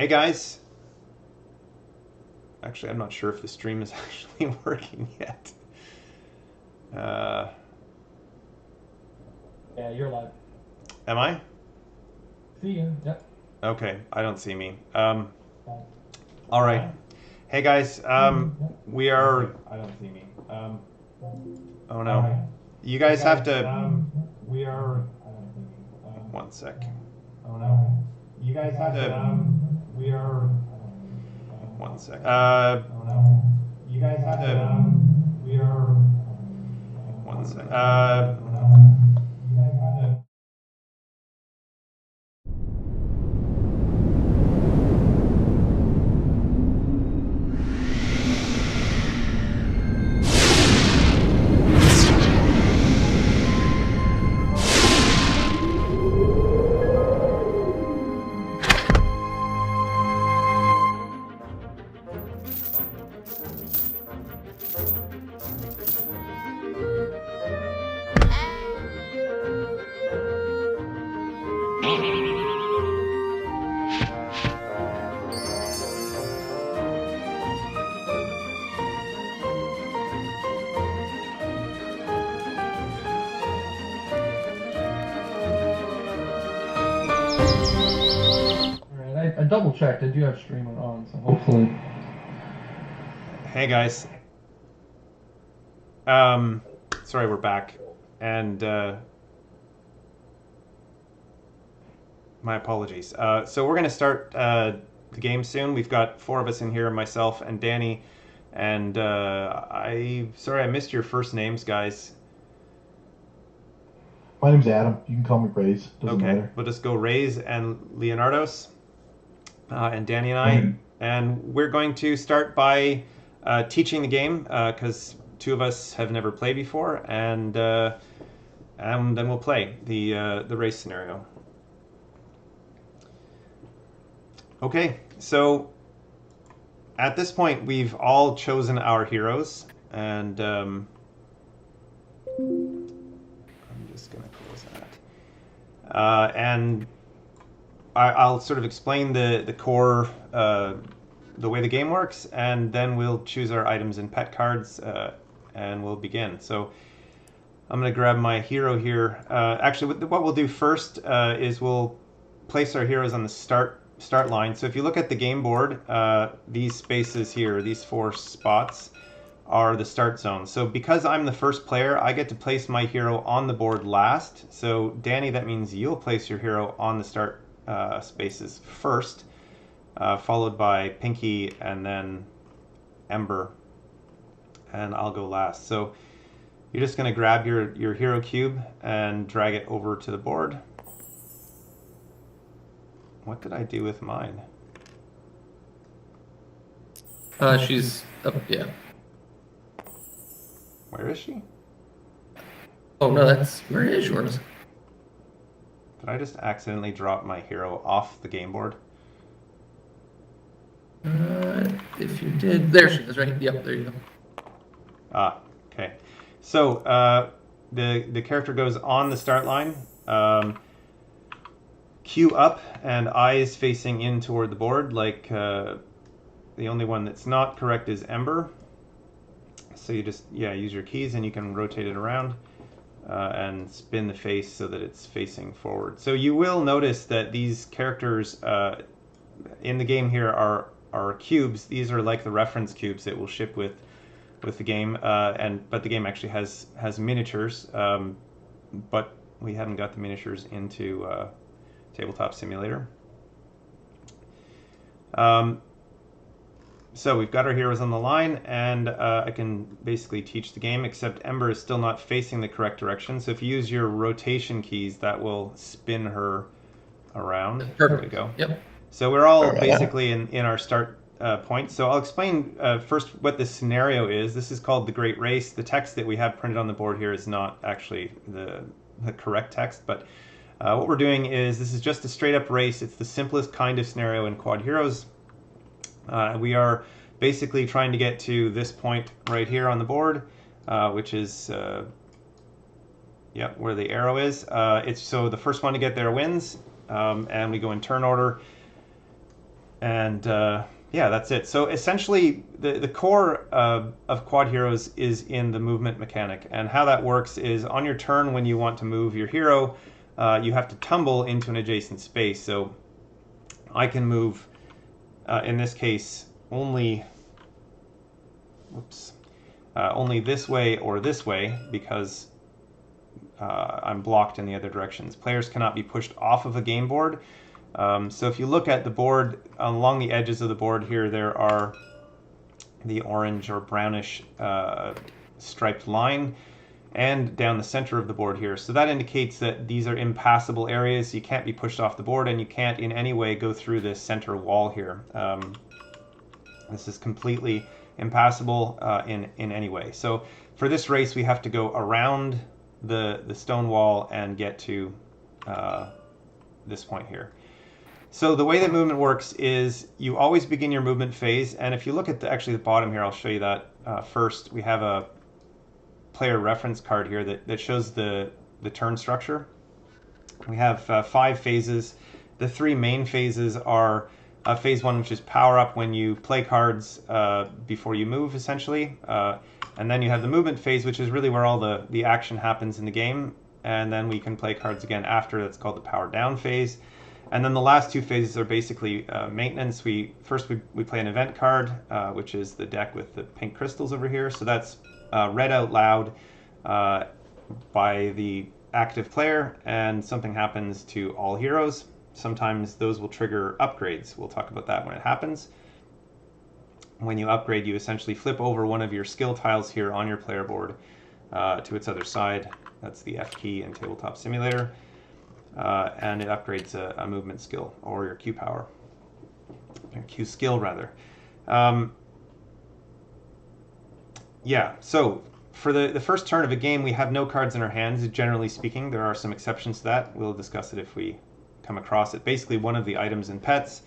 Hey guys. Actually, I'm not sure if the stream is actually working yet. Yeah, you're live. Am I? See you. Yep. Okay, I don't see me. All Am right. I? Hey guys, Yep. we Okay, are. I don't see me. Oh All no. right. You Hey guys have guys, to. we are. I don't see me. One sec. Oh no. You guys have to. To, We are. one sec. Oh no. You guys have To, to. We are. one sec. Oh no. You guys have to. All right. I double checked. I do have streaming on, so hopefully. Hey guys. Sorry, we're back, and my apologies. So we're gonna start the game soon. We've got 4 of us in here, myself and Danny, and I missed your first names, guys. My name's Adam. You can call me Grace. Doesn't Okay, matter. we'll just go Rays and Leonardos, and Danny and I, and we're going to start by teaching the game because 2 of us have never played before, and then we'll play the race scenario. Okay, so at this point we've all chosen our heroes, and I'm just going to close that. And I'll sort of explain the core, the way the game works, and then we'll choose our items and pet cards, and we'll begin. So I'm going to grab my hero here. Actually, what we'll do first is we'll place our heroes on the start line. So if you look at the game board, these spaces here, these 4 spots, are the start zone. So because I'm the first player, I get to place my hero on the board last. So Danny, that means you'll place your hero on the start spaces first, followed by Pinky and then Ember, and I'll go last. So you're just going to grab your hero cube and drag it over to the board. What did I do with mine? She's up, yeah. Where is she? Oh no, where is yours? Did I just accidentally drop my hero off the game board? If you did, there she is, right? Yep, there you go. Ah, okay. So the character goes on the start line. Q up, and I is facing in toward the board. Like the only one that's not correct is Ember. So you just use your keys, and you can rotate it around and spin the face so that it's facing forward. So you will notice that these characters in the game here are cubes. These are like the reference cubes that will ship with the game, but the game actually has miniatures, but we haven't got the miniatures into Tabletop Simulator. So we've got our heroes on the line, and I can basically teach the game, except Ember is still not facing the correct direction. So if you use your rotation keys, that will spin her around. Perfect. There we go. Yep. So we're all basically in our start point. So I'll explain first what the scenario is. This is called The Great Race. The text that we have printed on the board here is not actually the correct text, but what we're doing is this is just a straight up race. It's the simplest kind of scenario in Quodd Heroes. We are basically trying to get to this point right here on the board, which is where the arrow is. It's so the first one to get there wins, and we go in turn order. And yeah, that's it. So essentially, the core of Quodd Heroes is in the movement mechanic. And how that works is on your turn when you want to move your hero, you have to tumble into an adjacent space. So I can move, in this case, only this way or this way because I'm blocked in the other directions. Players cannot be pushed off of a game board. So if you look at the board, along the edges of the board here, there are the orange or brownish striped line, and down the center of the board here. So that indicates that these are impassable areas. You can't be pushed off the board, and you can't in any way go through this center wall here. This is completely impassable in any way. So for this race, we have to go around the stone wall and get to this point here. So the way that movement works is you always begin your movement phase, and if you look at actually the bottom here, I'll show you that first. We have a player reference card here that shows the turn structure. We have 5 phases. The 3 main phases are phase 1, which is power up when you play cards before you move, essentially. And then you have the movement phase, which is really where all the action happens in the game. And then we can play cards again after. That's called the power down phase. And then the last 2 phases are basically maintenance. We play an event card, which is the deck with the pink crystals over here. So that's read out loud by the active player, and something happens to all heroes. Sometimes those will trigger upgrades. We'll talk about that when it happens. When you upgrade, you essentially flip over one of your skill tiles here on your player board to its other side. That's the F key in Tabletop Simulator. And it upgrades a movement skill, or your Q power, or Q skill rather. Yeah, so for the first turn of a game, we have no cards in our hands, generally speaking. There are some exceptions to that. We'll discuss it if we come across it. Basically, one of the items in pets,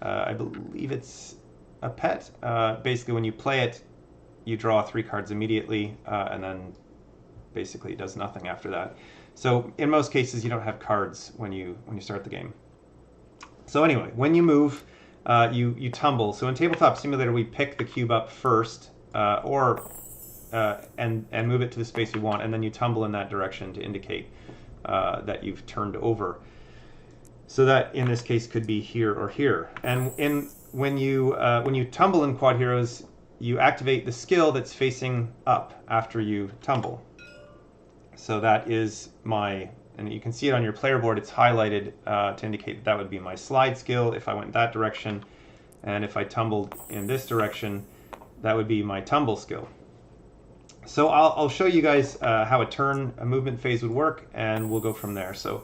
I believe it's a pet. Basically, when you play it, you draw 3 cards immediately, and then basically it does nothing after that. So in most cases, you don't have cards when you start the game. So anyway, when you move, you tumble. So in Tabletop Simulator, we pick the cube up first, and move it to the space we want, and then you tumble in that direction to indicate that you've turned over. So that in this case could be here or here. And when you tumble in Quodd Heroes, you activate the skill that's facing up after you tumble. So that is and you can see it on your player board, it's highlighted to indicate that would be my slide skill if I went that direction. And if I tumbled in this direction, that would be my tumble skill. So I'll show you guys how a movement phase would work, and we'll go from there. So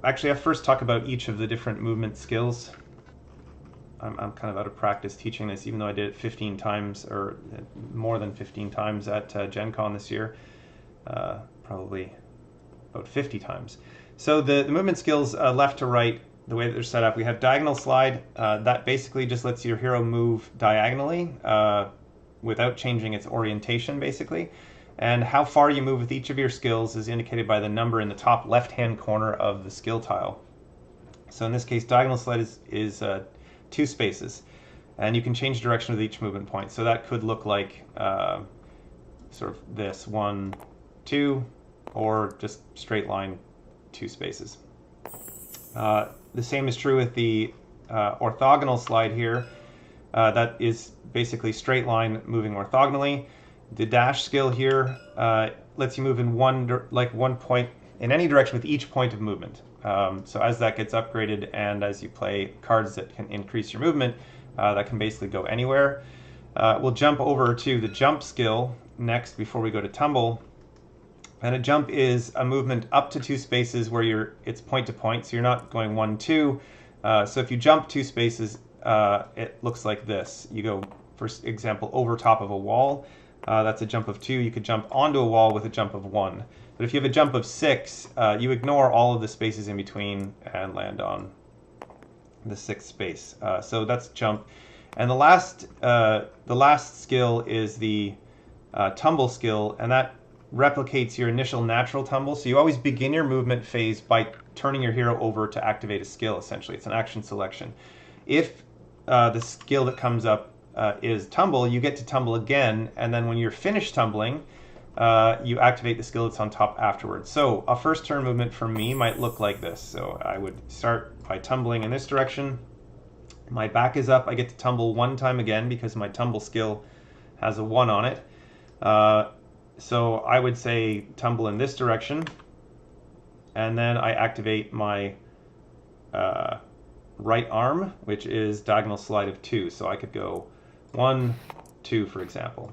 actually, I'll first talk about each of the different movement skills. I'm kind of out of practice teaching this, even though I did it 15 times, or more than 15 times at Gen Con this year. Probably about 50 times. So the movement skills left to right, the way that they're set up, we have diagonal slide. That basically just lets your hero move diagonally without changing its orientation, basically. And how far you move with each of your skills is indicated by the number in the top left-hand corner of the skill tile. So in this case, diagonal slide is 2 spaces. And you can change direction with each movement point. So that could look like sort of this, 1, 2, or just straight line 2 spaces. The same is true with the orthogonal slide here. That is basically straight line moving orthogonally. The dash skill here lets you move in one point in any direction with each point of movement. So as that gets upgraded, and as you play cards that can increase your movement, that can basically go anywhere. We'll jump over to the jump skill next before we go to tumble. And a jump is a movement up to 2 spaces where it's point to point, so you're not going 1, 2. So if you jump 2 spaces, it looks like this. You go, for example, over top of a wall. That's a jump of 2. You could jump onto a wall with a jump of 1. But if you have a jump of 6, you ignore all of the spaces in between and land on the 6th space. So that's jump. And the last skill is the tumble skill, and that replicates your initial natural tumble. So you always begin your movement phase by turning your hero over to activate a skill, essentially. It's an action selection. If the skill that comes up is tumble, you get to tumble again, and then when you're finished tumbling, you activate the skill that's on top afterwards. So a first turn movement for me might look like this. So I would start by tumbling in this direction. My back is up. I get to tumble one time again because my tumble skill has a 1 on it. So I would say tumble in this direction, and then I activate my right arm, which is diagonal slide of 2. So I could go 1, 2, for example.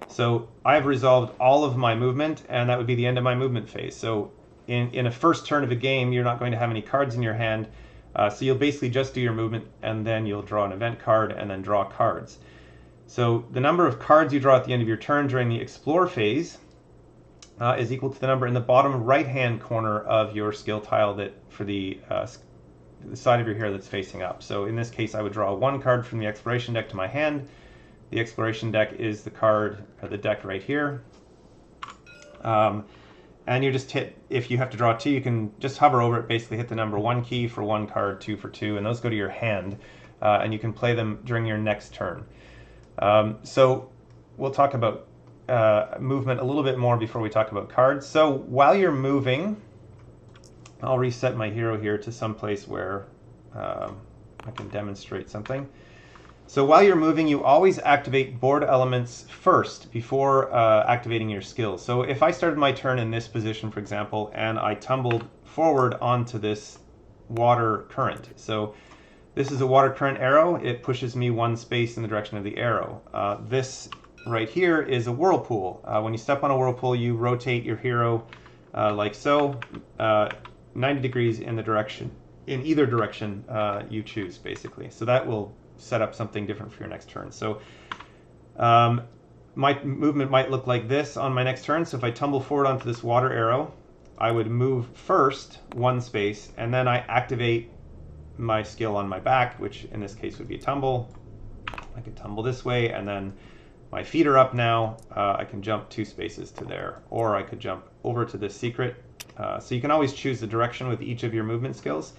So I've resolved all of my movement, and that would be the end of my movement phase. So in a first turn of a game, you're not going to have any cards in your hand. So you'll basically just do your movement, and then you'll draw an event card, and then draw cards. So the number of cards you draw at the end of your turn during the explore phase is equal to the number in the bottom right-hand corner of your skill tile that for the side of your hero that's facing up. So in this case, I would draw 1 card from the exploration deck to my hand. The exploration deck is the card, or the deck right here. And you just hit, if you have to draw 2, you can just hover over it, basically hit the number 1 key for 1 card, 2 for 2, and those go to your hand, and you can play them during your next turn. So we'll talk about movement a little bit more before we talk about cards. So while you're moving, I'll reset my hero here to some place where I can demonstrate something. So while you're moving, you always activate board elements first before activating your skills. So if I started my turn in this position, for example, and I tumbled forward onto this water current. So this is a water current arrow. It pushes me 1 space in the direction of the arrow. This right here is a whirlpool. When you step on a whirlpool, you rotate your hero like so, 90 degrees in the direction, in either direction you choose, basically. So that will set up something different for your next turn. So my movement might look like this on my next turn. So if I tumble forward onto this water arrow, I would move first 1 space, and then I activate my skill on my back, which in this case would be a tumble. I could tumble this way, and then my feet are up now. I can jump 2 spaces to there, or I could jump over to this secret. So you can always choose the direction with each of your movement skills.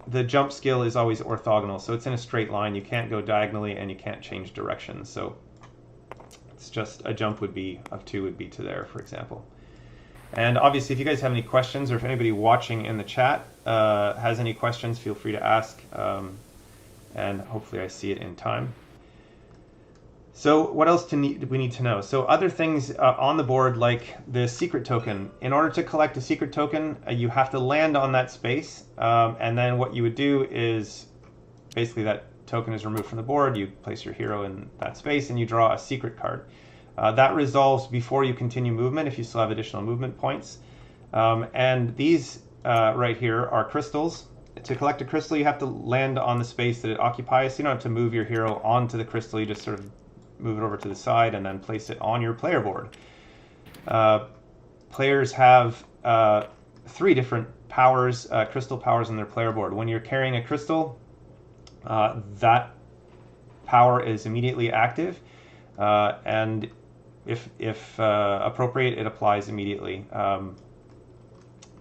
The jump skill is always orthogonal, so it's in a straight line. You can't go diagonally, and you can't change direction. So it's just a jump would be of 2 would be to there, for example. And obviously, if you guys have any questions, or if anybody watching in the chat has any questions, feel free to ask, and hopefully I see it in time. So what else do we need to know? So other things on the board, like the secret token. In order to collect a secret token, you have to land on that space, and then what you would do is basically that token is removed from the board, you place your hero in that space, and you draw a secret card. That resolves before you continue movement if you still have additional movement points. And these right here are crystals. To collect a crystal, you have to land on the space that it occupies. So you don't have to move your hero onto the crystal, you just sort of move it over to the side and then place it on your player board. Players have 3 different powers, crystal powers on their player board. When you're carrying a crystal, that power is immediately active, and if appropriate, it applies immediately.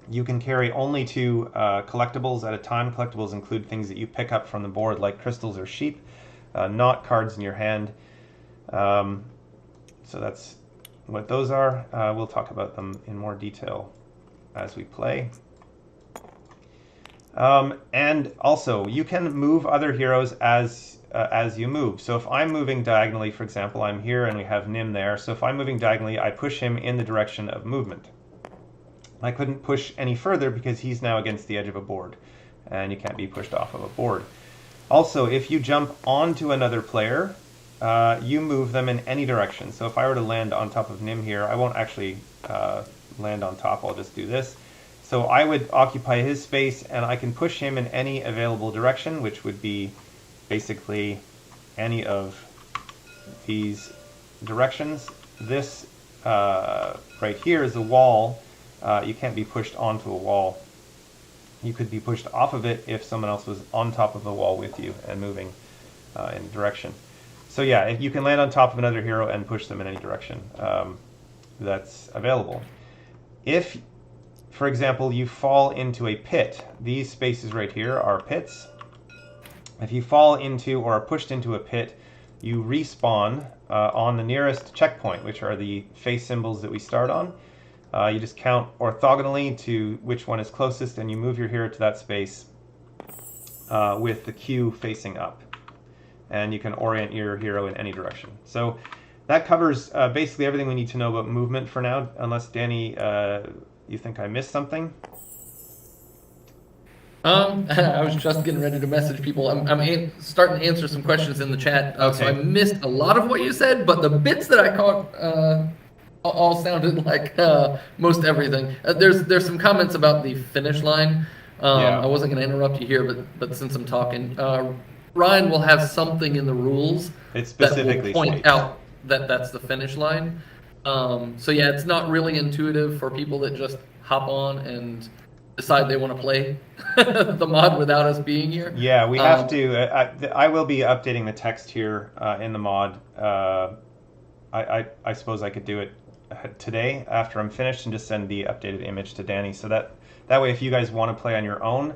You can carry only 2 collectibles at a time. Collectibles include things that you pick up from the board, like crystals or sheep, not cards in your hand. So that's what those are. We'll talk about them in more detail as we play. And also, you can move other heroes as you move. So if I'm moving diagonally, for example, I'm here and we have Nim there. So if I'm moving diagonally, I push him in the direction of movement. I couldn't push any further because he's now against the edge of a board, and you can't be pushed off of a board. Also, if you jump onto another player, you move them in any direction. So if I were to land on top of Nim here, I won't actually land on top, I'll just do this. So I would occupy his space, and I can push him in any available direction, which would be basically any of these directions. This right here is a wall. You can't be pushed onto a wall. You could be pushed off of it if someone else was on top of the wall with you and moving in a direction. So yeah, you can land on top of another hero and push them in any direction that's available. If, for example, you fall into a pit. These spaces right here are pits. If you fall into or are pushed into a pit, you respawn on the nearest checkpoint, which are the face symbols that we start on. You just count orthogonally to which one is closest, and you move your hero to that space with the Q facing up. And you can orient your hero in any direction. So that covers basically everything we need to know about movement for now, unless, Danny, you think I missed something? I was just getting ready to message people. I'm starting to answer some questions in the chat. So I missed a lot of what you said, but the bits that I caught all sounded like most everything. There's some comments about the finish line. I wasn't going to interrupt you here, but since I'm talking, Ryan will have something in the rules It specifically that will point out that that's the finish line. So yeah, it's not really intuitive for people that just hop on and decide they want to play the mod without us being here. Yeah, we have to. I will be updating the text here in the mod. I suppose I could do it today after I'm finished and just send the updated image to Danny. So that way, if you guys want to play on your own,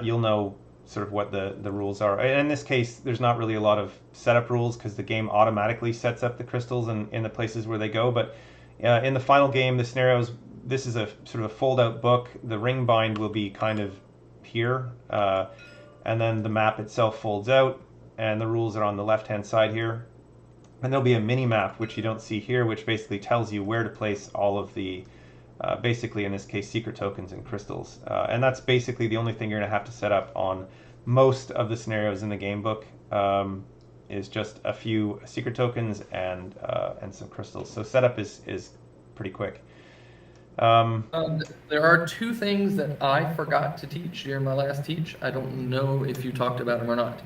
you'll know sort of what the rules are. And in this case, there's not really a lot of setup rules because the game automatically sets up the crystals in the places where they go. But in the final game, the scenarios. This is a sort of a fold-out book. The ring bind will be kind of here, and then the map itself folds out, and the rules are on the left-hand side here. And there'll be a mini-map, which you don't see here, which basically tells you where to place all of the, basically in this case, secret tokens and crystals. And that's basically the only thing you're going to have to set up on most of the scenarios in the game book, is just a few secret tokens and some crystals. So setup is pretty quick. There are two things that I forgot to teach during my last teach. I don't know if you talked about them or not.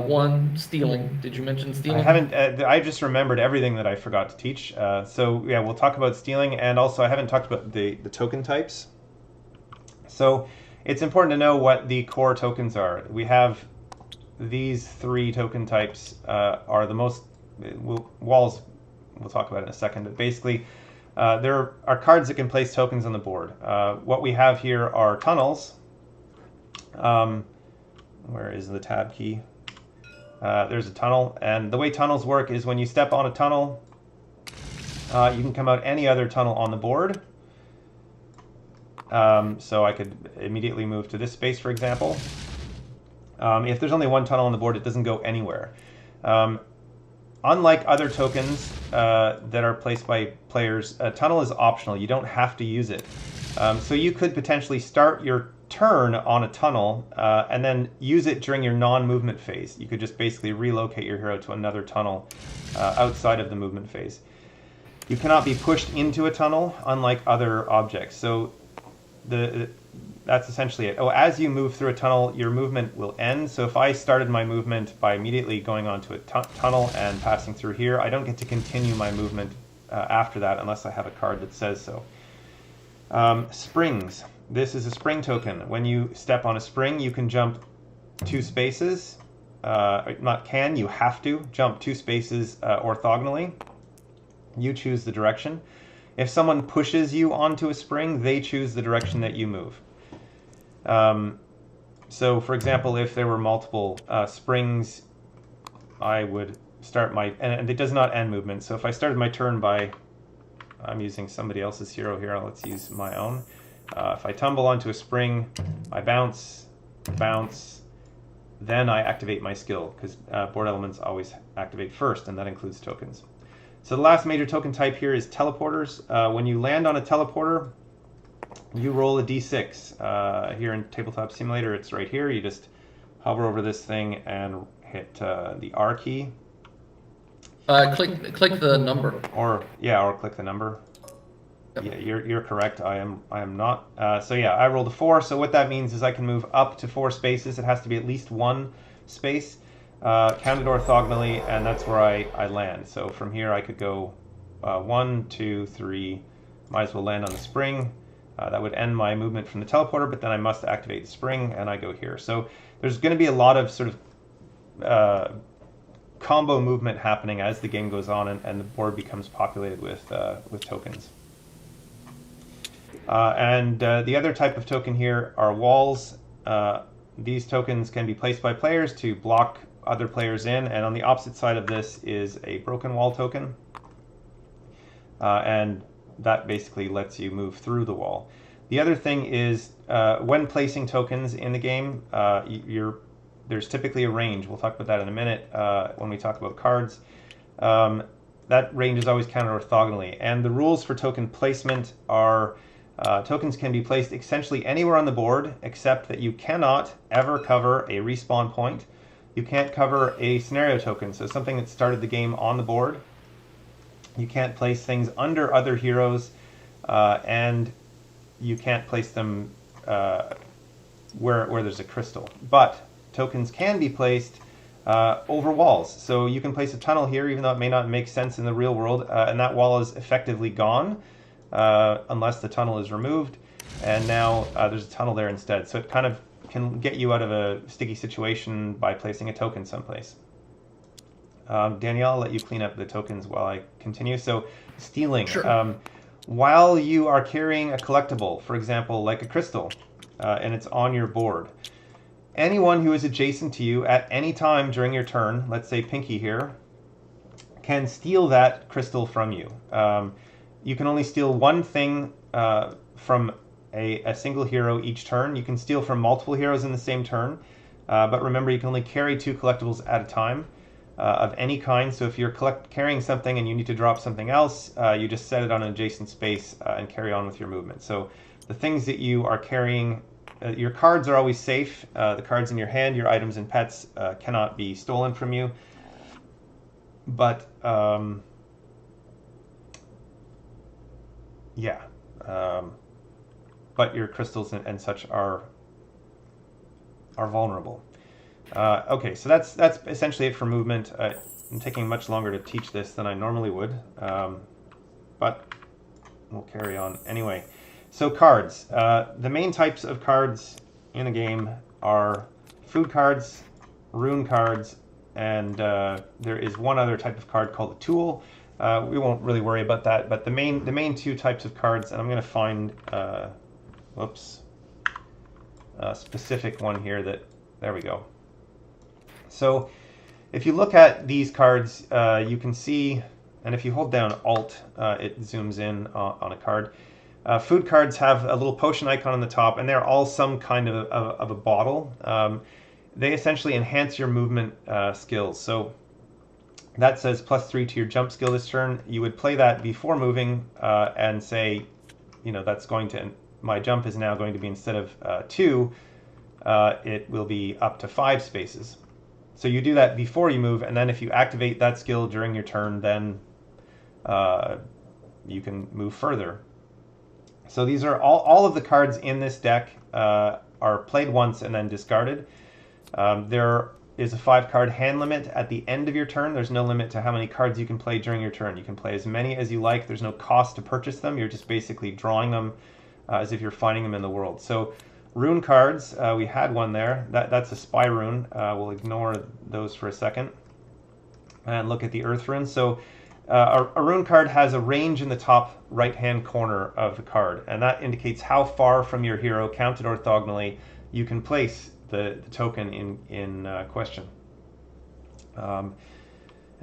One, stealing. Did you mention stealing? I haven't. I just remembered everything that I forgot to teach. So yeah, we'll talk about stealing, and also I haven't talked about the token types. So it's important to know what the core tokens are. We have these three token types are the most. Walls. We'll talk about it in a second, but basically. There are cards that can place tokens on the board. What we have here are tunnels. Where is the tab key? There's a tunnel, and the way tunnels work is when you step on a tunnel, you can come out any other tunnel on the board. So I could immediately move to this space, for example. If there's only one tunnel on the board, it doesn't go anywhere. Unlike other tokens that are placed by players, a tunnel is optional. You don't have to use it. So you could potentially start your turn on a tunnel and then use it during your non-movement phase. You could just basically relocate your hero to another tunnel outside of the movement phase. You cannot be pushed into a tunnel, unlike other objects. So that's essentially it. As you move through a tunnel, your movement will end. So if I started my movement by immediately going onto a tunnel and passing through here, I don't get to continue my movement after that unless I have a card that says so. Springs. This is a spring token. When you step on a spring, you can jump 2 spaces. Not can, you have to jump 2 spaces orthogonally. You choose the direction. If someone pushes you onto a spring, they choose the direction that you move. So, for example, if there were multiple springs, I would start my... And it does not end movement. So if I started my turn by... I'm using somebody else's hero here. Let's use my own. If I tumble onto a spring, I bounce, then I activate my skill, because board elements always activate first, and that includes tokens. So the last major token type here is teleporters. When you land on a teleporter, you roll a d6. Here in Tabletop Simulator, it's right here. You just hover over this thing and hit the R key. Click the number. Or click the number. Yep. Yeah, you're correct. I am not. So yeah, I rolled a 4. So what that means is I can move up to 4 spaces. It has to be at least 1 space. Counted orthogonally, and that's where I land. So from here I could go 1, 2, 3. Might as well land on the spring. That would end my movement from the teleporter, but then I must activate the spring, and I go here. So there's going to be a lot of sort of combo movement happening as the game goes on, and the board becomes populated with tokens. The other type of token here are walls. These tokens can be placed by players to block other players in, and on the opposite side of this is a broken wall token. And that basically lets you move through the wall. The other thing is when placing tokens in the game, there's typically a range. We'll talk about that in a minute when we talk about cards. That range is always counted orthogonally. And the rules for token placement are tokens can be placed essentially anywhere on the board, except that you cannot ever cover a respawn point. You can't cover a scenario token, so something that started the game on the board. You can't place things under other heroes, and you can't place them where there's a crystal. But tokens can be placed over walls. So you can place a tunnel here, even though it may not make sense in the real world, and that wall is effectively gone unless the tunnel is removed. And now there's a tunnel there instead. So it kind of can get you out of a sticky situation by placing a token someplace. Danielle, I'll let you clean up the tokens while I continue. So stealing. Sure. While you are carrying a collectible, for example, like a crystal, and it's on your board, anyone who is adjacent to you at any time during your turn, let's say Pinky here, can steal that crystal from you. You can only steal one thing from a single hero each turn. You can steal from multiple heroes in the same turn, but remember you can only carry 2 collectibles at a time of any kind. So if you're carrying something and you need to drop something else, you just set it on an adjacent space and carry on with your movement. So the things that you are carrying, your cards are always safe. The cards in your hand, your items and pets cannot be stolen from you. But but your crystals and such are vulnerable. Okay, so that's essentially it for movement. I'm taking much longer to teach this than I normally would, but we'll carry on anyway. So cards. The main types of cards in the game are food cards, rune cards, and there is one other type of card called a tool. We won't really worry about that, but the main 2 types of cards, and I'm going to find a specific one here there we go. So if you look at these cards, you can see, and if you hold down Alt, it zooms in on a card. Food cards have a little potion icon on the top, and they're all some kind of a bottle. They essentially enhance your movement skills. So that says +3 to your jump skill this turn. You would play that before moving and say, that's going to, my jump is now going to be, instead of 2, it will be up to 5 spaces. So you do that before you move, and then if you activate that skill during your turn, then you can move further. So these are all of the cards in this deck are played once and then discarded. There is a 5-card hand limit at the end of your turn. There's no limit to how many cards you can play during your turn. You can play as many as you like. There's no cost to purchase them. You're just basically drawing them as if you're finding them in the world. So rune cards, we had one there. That's a spy rune. We'll ignore those for a second and look at the earth rune. So a rune card has a range in the top right-hand corner of the card, and that indicates how far from your hero, counted orthogonally, you can place the token in question. In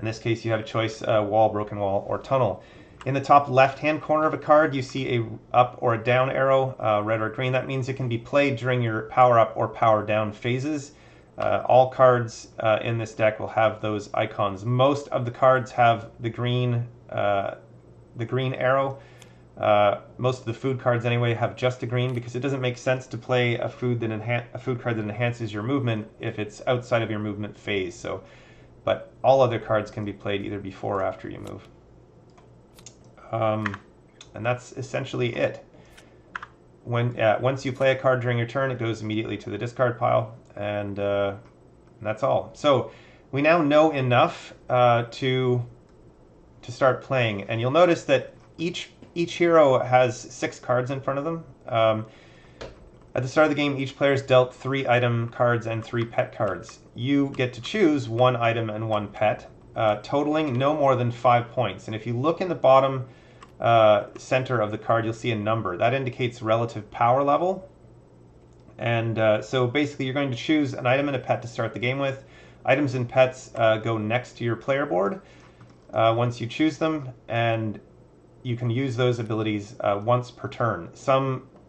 this case, you have a choice: wall, broken wall, or tunnel. In the top left-hand corner of a card, you see a up or a down arrow, red or green. That means it can be played during your power-up or power-down phases. All cards in this deck will have those icons. Most of the cards have the green arrow. Most of the food cards, anyway, have just a green, because it doesn't make sense to play a food card that enhances your movement if it's outside of your movement phase. So, but all other cards can be played either before or after you move. And that's essentially it. Once you play a card during your turn, it goes immediately to the discard pile, and that's all. So we now know enough to start playing, and you'll notice that each hero has 6 cards in front of them. At the start of the game, each player is dealt 3 item cards and 3 pet cards. You get to choose 1 item and 1 pet, totaling no more than 5 points. And if you look in the bottom center of the card, you'll see a number. That indicates relative power level. And so basically you're going to choose an item and a pet to start the game with. Items and pets go next to your player board once you choose them, and you can use those abilities once per turn.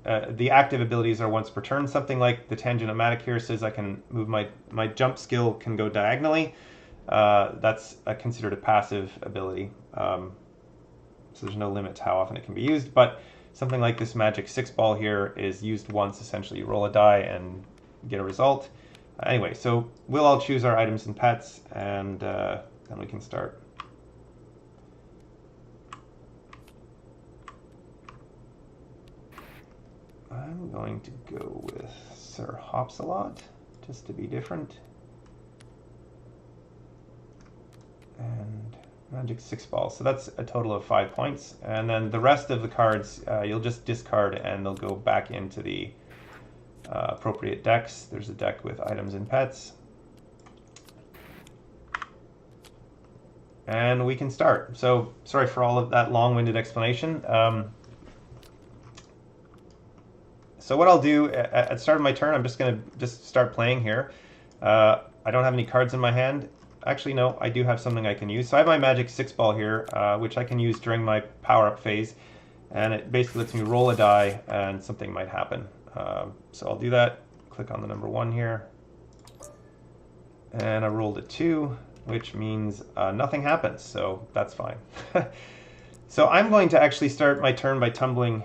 The active abilities are once per turn. Something like the Tangent-O-Matic here says I can move my jump skill can go diagonally. That's considered a passive ability. So there's no limit to how often it can be used, but something like this magic 6-ball here is used once. Essentially, you roll a die and get a result. Anyway, so we'll all choose our items and pets, and then we can start. I'm going to go with Sir Hopsalot, just to be different. And magic 6-ball. So that's a total of 5 points. And then the rest of the cards, you'll just discard and they'll go back into the appropriate decks. There's a deck with items and pets. And we can start. So sorry for all of that long-winded explanation. So what I'll do at the start of my turn, I'm just going to start playing here. I don't have any cards in my hand. Actually, no, I do have something I can use. So I have my magic 6-ball here, which I can use during my power-up phase. And it basically lets me roll a die and something might happen. So I'll do that. Click on the number 1 here. And I rolled a 2, which means nothing happens. So that's fine. So I'm going to actually start my turn by tumbling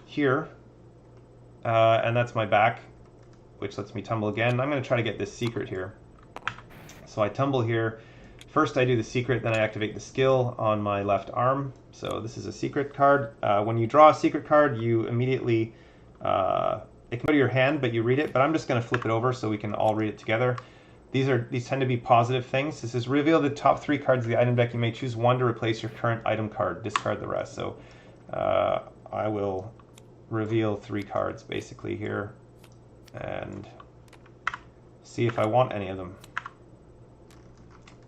here. And that's my back, which lets me tumble again. I'm going to try to get this secret here. So I tumble here. First I do the secret, then I activate the skill on my left arm. So this is a secret card. When you draw a secret card, you immediately, it can go to your hand, but you read it. But I'm just going to flip it over so we can all read it together. These tend to be positive things. This is reveal the top 3 cards of the item deck. You may choose one to replace your current item card. Discard the rest. So I will reveal 3 cards basically here and see if I want any of them.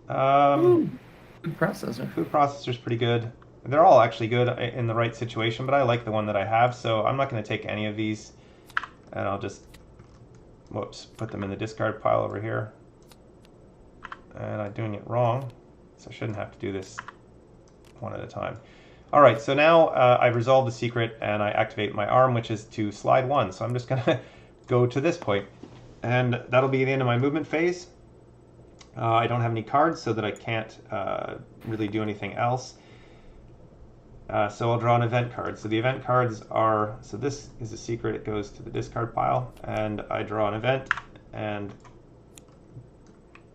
Food processor. Food processor's pretty good. They're all actually good in the right situation, but I like the one that I have, so I'm not going to take any of these, and I'll just, put them in the discard pile over here. And I'm doing it wrong, so I shouldn't have to do this one at a time. All right, so now I resolve the secret, and I activate my arm, which is to slide 1. So I'm just going to go to this point, and that'll be the end of my movement phase. I don't have any cards, so that I can't really do anything else. So I'll draw an event card. So the event cards are, so this is a secret, it goes to the discard pile, and I draw an event and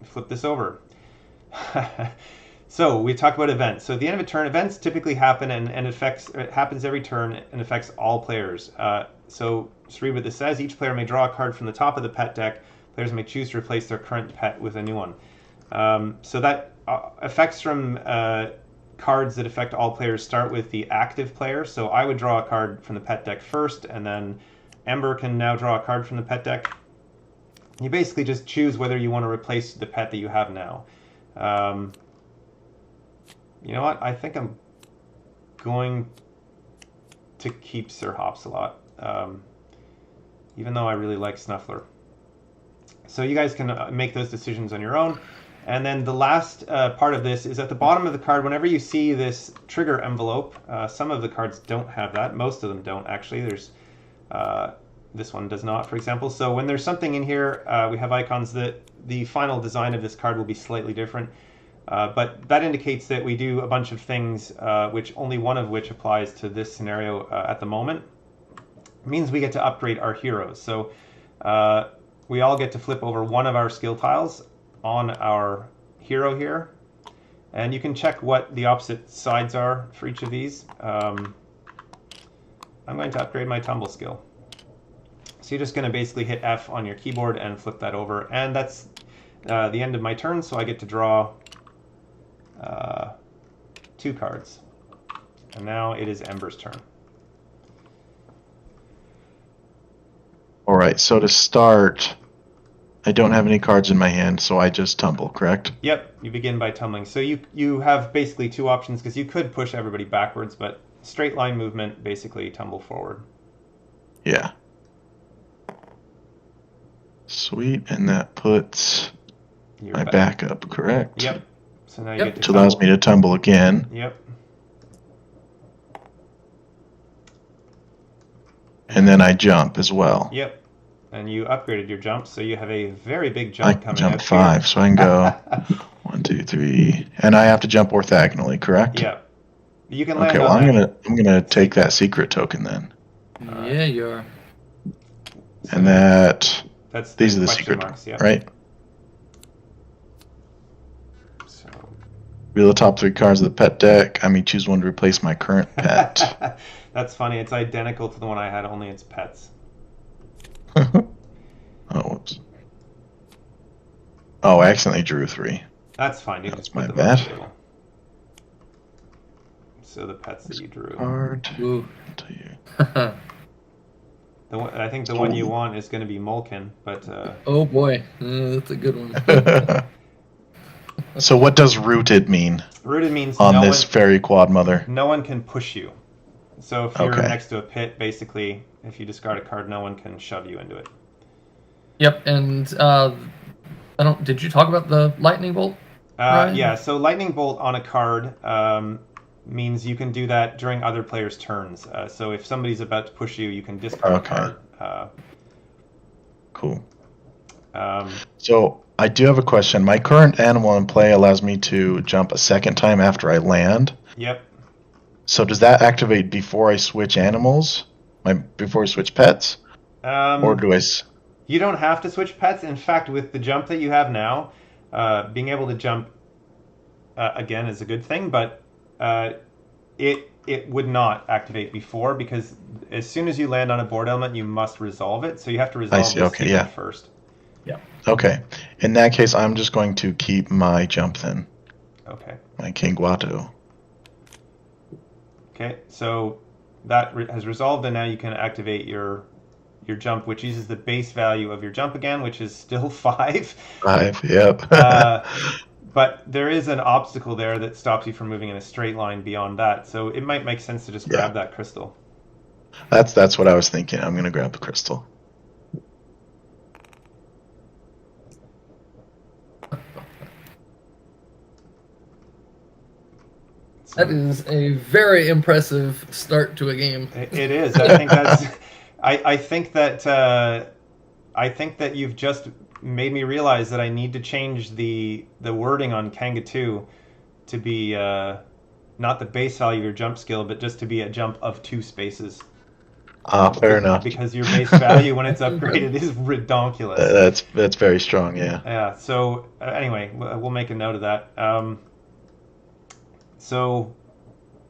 flip this over. So we talked about events. So at the end of a turn, events typically happen and it happens every turn and affects all players. So just read what this says. Each player may draw a card from the top of the pet deck. Players may choose to replace their current pet with a new one. So that effects from cards that affect all players start with the active player. So I would draw a card from the pet deck first, and then Ember can now draw a card from the pet deck. You basically just choose whether you want to replace the pet that you have now. You know what? I think I'm going to keep Sir Hopsalot, even though I really like Snuffler. So you guys can make those decisions on your own. And then the last part of this is at the bottom of the card, whenever you see this trigger envelope, some of the cards don't have that. Most of them don't, actually. There's this one does not, for example. So when there's something in here, we have icons that the final design of this card will be slightly different. But that indicates that we do a bunch of things, which only one of which applies to this scenario at the moment. It means we get to upgrade our heroes. So we all get to flip over one of our skill tiles on our hero here. And you can check what the opposite sides are for each of these. I'm going to upgrade my Tumble Skill. So you're just going to basically hit F on your keyboard and flip that over. And that's the end of my turn, so I get to draw 2 cards. And now it is Ember's turn. All right, so to start, I don't have any cards in my hand, so I just tumble, correct? Yep, you begin by tumbling. So you have basically two options, because you could push everybody backwards, but straight line movement, basically tumble forward. Yeah. Sweet, and that puts my back up, correct? Yep. So now you get to Which allows me to tumble again. Yep. And then I jump as well. Yep. And you upgraded your jump, so you have a very big jump coming I out jump 5, so I can go 1, 2, 3, and I have to jump orthogonally, correct? Yep. You can land Okay, well I'm gonna take that secret token then. Yeah, you are. And that's these are the question secret, marks, yeah. right? So Reveal the top 3 cards of the pet deck. I may choose one to replace my current pet. That's funny. It's identical to the one I had, only it's pets. Oh, whoops. Oh, I accidentally drew 3. That's fine. You can just put my them on the bad. table. So the pets that you drew. Card. Ooh. To you. I think the one you want is going to be Mulkin, but Oh boy, that's a good one. So what does rooted mean rooted means on this fairy quad mother? no one can push you. So if you're Okay. next to a pit, basically, if you discard a card, no one can shove you into it. Yep, and did you talk about the lightning bolt? Ryan? Yeah, so Lightning Bolt on a card means you can do that during other players' turns. So if somebody's about to push you, you can discard a card. Cool. Um, So I do have a question. My current animal in play allows me to jump a second time after I land. yep. So does that activate before I switch animals? Before I switch pets? Or do I... You don't have to switch pets. In fact, with the jump that you have now, being able to jump again is a good thing, but it would not activate before, because as soon as you land on a board element, you must resolve it. So you have to resolve this secret first. Yeah. Okay. In that case, I'm just going to keep my jump then. Okay. My King Guato. Okay, so that has resolved, and now you can activate your jump, which uses the base value of your jump again, which is still 5. 5, yep. But there is an obstacle there that stops you from moving in a straight line beyond that, so it might make sense to just grab that crystal. That's what I was thinking. I'm going to grab the crystal. That is a very impressive start to a game. It is. I think that's. I think that you've just made me realize that I need to change the wording on Kanga 2 to be not the base value of your jump skill, but just to be a jump of 2 spaces. Fair enough. Because your base value when it's upgraded is redonkulous. That's very strong, yeah. Yeah. So anyway, we'll make a note of that. So,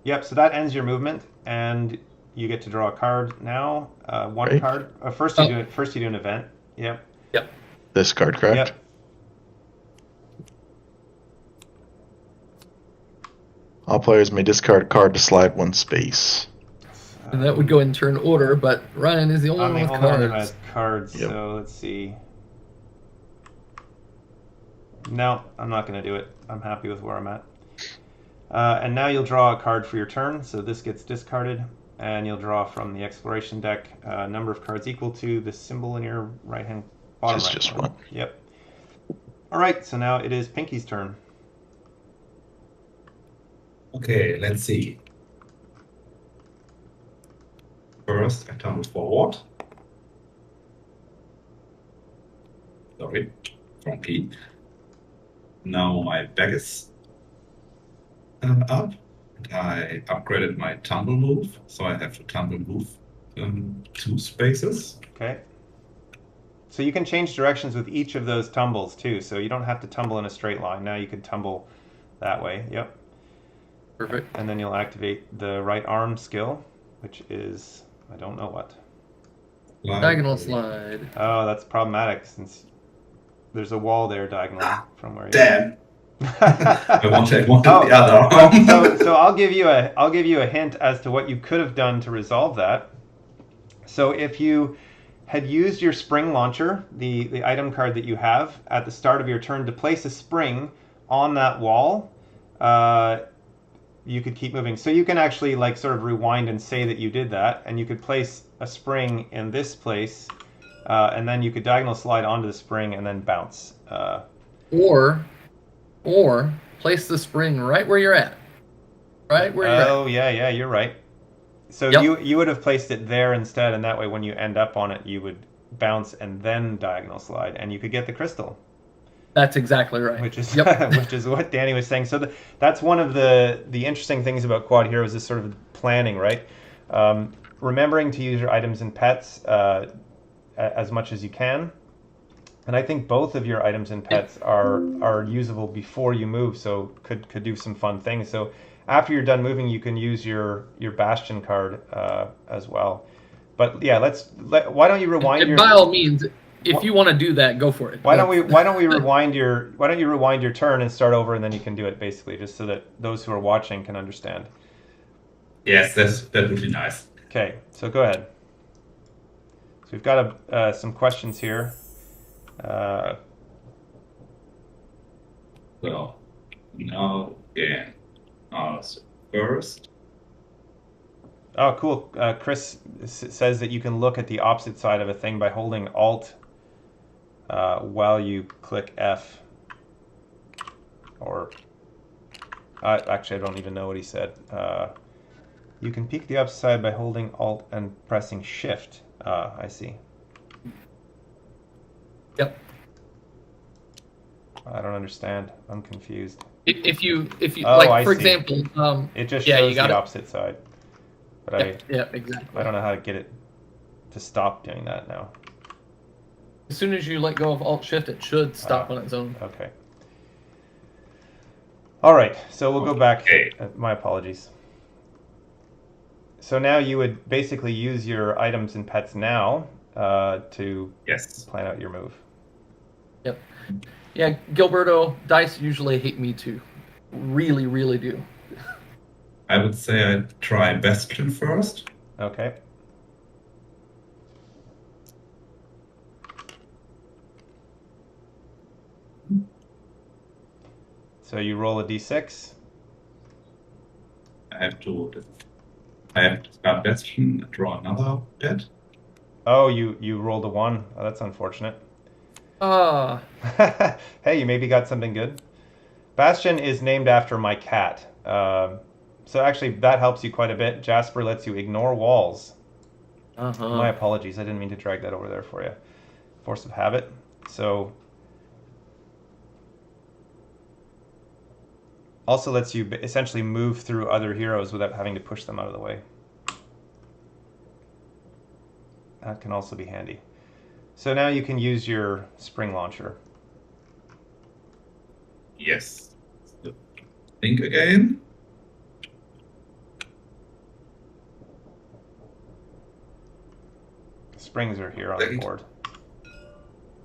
yep. So that ends your movement, and you get to draw a card now. One Great. card. First you do an event. Yep. Yep. This card, correct? Yep. All players may discard a card to slide 1 space. And that would go in turn order, but Ryan is the only one with Only cards. has cards. Yep. So let's see. No, I'm not going to do it. I'm happy with where I'm at. And now you'll draw a card for your turn. So this gets discarded, and you'll draw from the exploration deck a number of cards equal to the symbol in your bottom right Just corner. one. Yep. All right. So now it is Pinky's turn. Okay, let's see. First, I tumble forward. Sorry, wrong key. Now my back is up. And I upgraded my tumble move, so I have to tumble move 2 spaces. Okay. So you can change directions with each of those tumbles too. So you don't have to tumble in a straight line. Now you can tumble that way. Yep. Perfect. And then you'll activate the right arm skill, which is, I don't know what. Diagonal slide. Oh, that's problematic since there's a wall there diagonally from where you Damn! I wanted Oh, the other arm. so I'll give you a hint as to what you could have done to resolve that. So if you had used your spring launcher, the item card that you have, at the start of your turn to place a spring on that wall, you could keep moving. So you can actually like sort of rewind and say that you did that, and you could place a spring in this place, and then you could diagonal slide onto the spring and then bounce. Or place the spring right where you're at. Right where you're at. Oh yeah, you're right. So Yep. you would have placed it there instead, and that way when you end up on it, you would bounce and then diagonal slide, and you could get the crystal. That's exactly right. Which is Yep. which is what Danny was saying. So that's one of the interesting things about Quodd Heroes is sort of planning, right? Remembering to use your items and pets as much as you can. And I think both of your items and pets are usable before you move, so could do some fun things. So after you're done moving, you can use your Bastion card as well. But yeah, why don't you rewind And your by all means, if you want to do that, go for it. why don't you rewind your turn and start over, and then you can do it basically, just so that those who are watching can understand. Yes, that would be nice. Okay, so go ahead. So we've got some questions here. So now again, first. Oh, cool. Chris says that you can look at the opposite side of a thing by holding Alt while you click F. Or, actually, I don't even know what he said. You can peek the opposite side by holding Alt and pressing Shift. I see. Yep. I don't understand. I'm confused. If you Oh, like, I for see. example, It just yeah, shows you got the it. opposite side. But Yeah, exactly. I don't know how to get it to stop doing that now. As soon as you let go of Alt Shift, it should stop on its own. Okay. All right, so we'll go back. Okay. My apologies. So now you would basically use your items and pets now to Yes. plan out your move. Yep. Yeah, Gilberto, dice usually hate me too. Really, really do. I would say I'd try Bastion first. Okay. So you roll a d6. I have to start Bastion and draw another pet. Oh, you rolled a 1. Oh, that's unfortunate. Ah, Hey, you maybe got something good. Bastion is named after my cat. So actually, that helps you quite a bit. Jasper lets you ignore walls. My apologies. I didn't mean to drag that over there for you. Force of habit. So also lets you essentially move through other heroes without having to push them out of the way. That can also be handy. So now you can use your spring launcher. Yes. So, think again. Springs are here on the Right. board.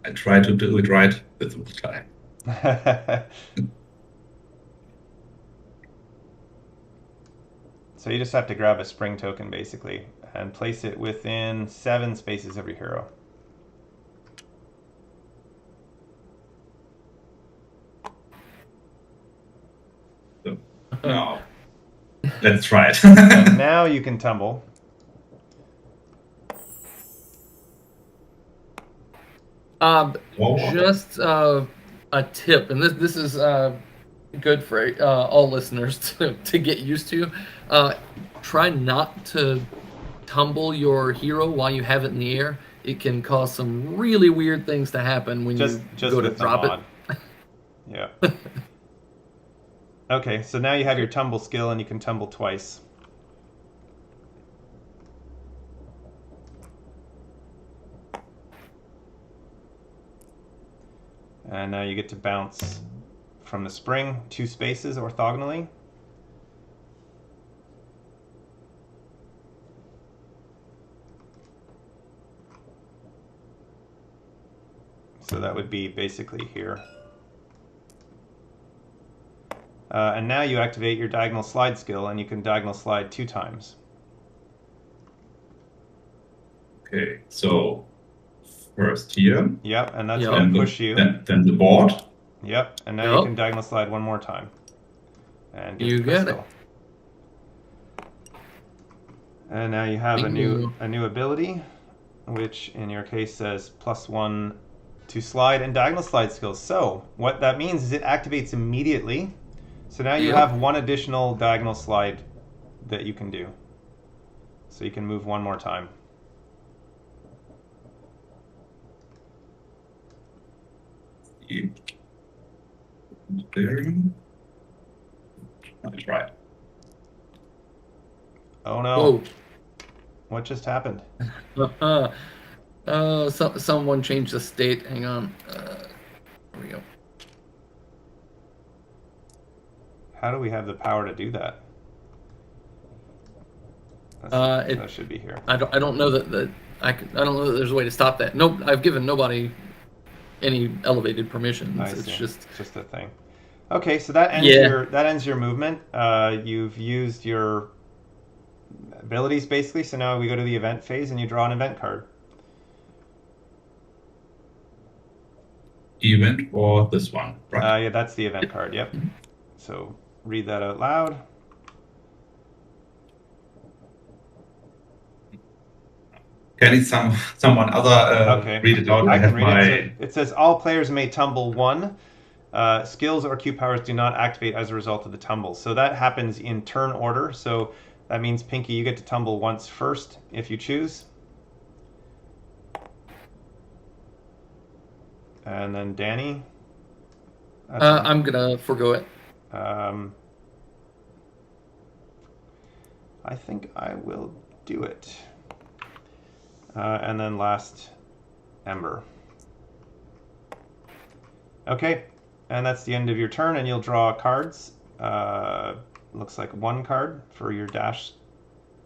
I try to do it right this time. So you just have to grab a spring token basically and place it within 7 spaces of your hero. So now let's try it. And now you can tumble. Whoa. just a tip, and this is good for all listeners to get used to. Try not to tumble your hero while you have it in the air. It can cause some really weird things to happen when Just you go to with the drop mod. it. Yeah. Okay, so now you have your tumble skill and you can tumble twice. And now you get to bounce from the spring 2 spaces orthogonally. So that would be basically here. And now you activate your diagonal slide skill, and you can diagonal slide 2 times. Okay, so first here. Yep, and that's Yep. going Then to push you. Then the board. Yep, and now you Yep. can diagonal slide one more time. And get You the get crystal. And now you have a new ability, which in your case says +1 to slide and diagonal slide skills. So what that means is it activates immediately. So now you Yep. have one additional diagonal slide that you can do. So you can move one more time. There. That's right. Oh no. Whoa. What just happened? Someone changed the state. Hang on. There we go. How do we have the power to do that? That should be here. I don't know that I don't know that there's a way to stop that. Nope, I've given nobody any elevated permissions. I It's see. just It's just a thing. Okay, so that ends your movement. You've used your abilities basically. So now we go to the event phase, and you draw an event card. Event or this one, right? Yeah, that's the event card. Yep. So read that out loud. Can someone other read it out? I can have read it. So it says all players may tumble 1. Skills or Q powers do not activate as a result of the tumble. So that happens in turn order. So that means, Pinky, you get to tumble once first if you choose. And then Danny. I'm gonna forgo it. I think I will do it. And then last, Ember. Okay, and that's the end of your turn, and you'll draw cards. Looks like 1 card for your dash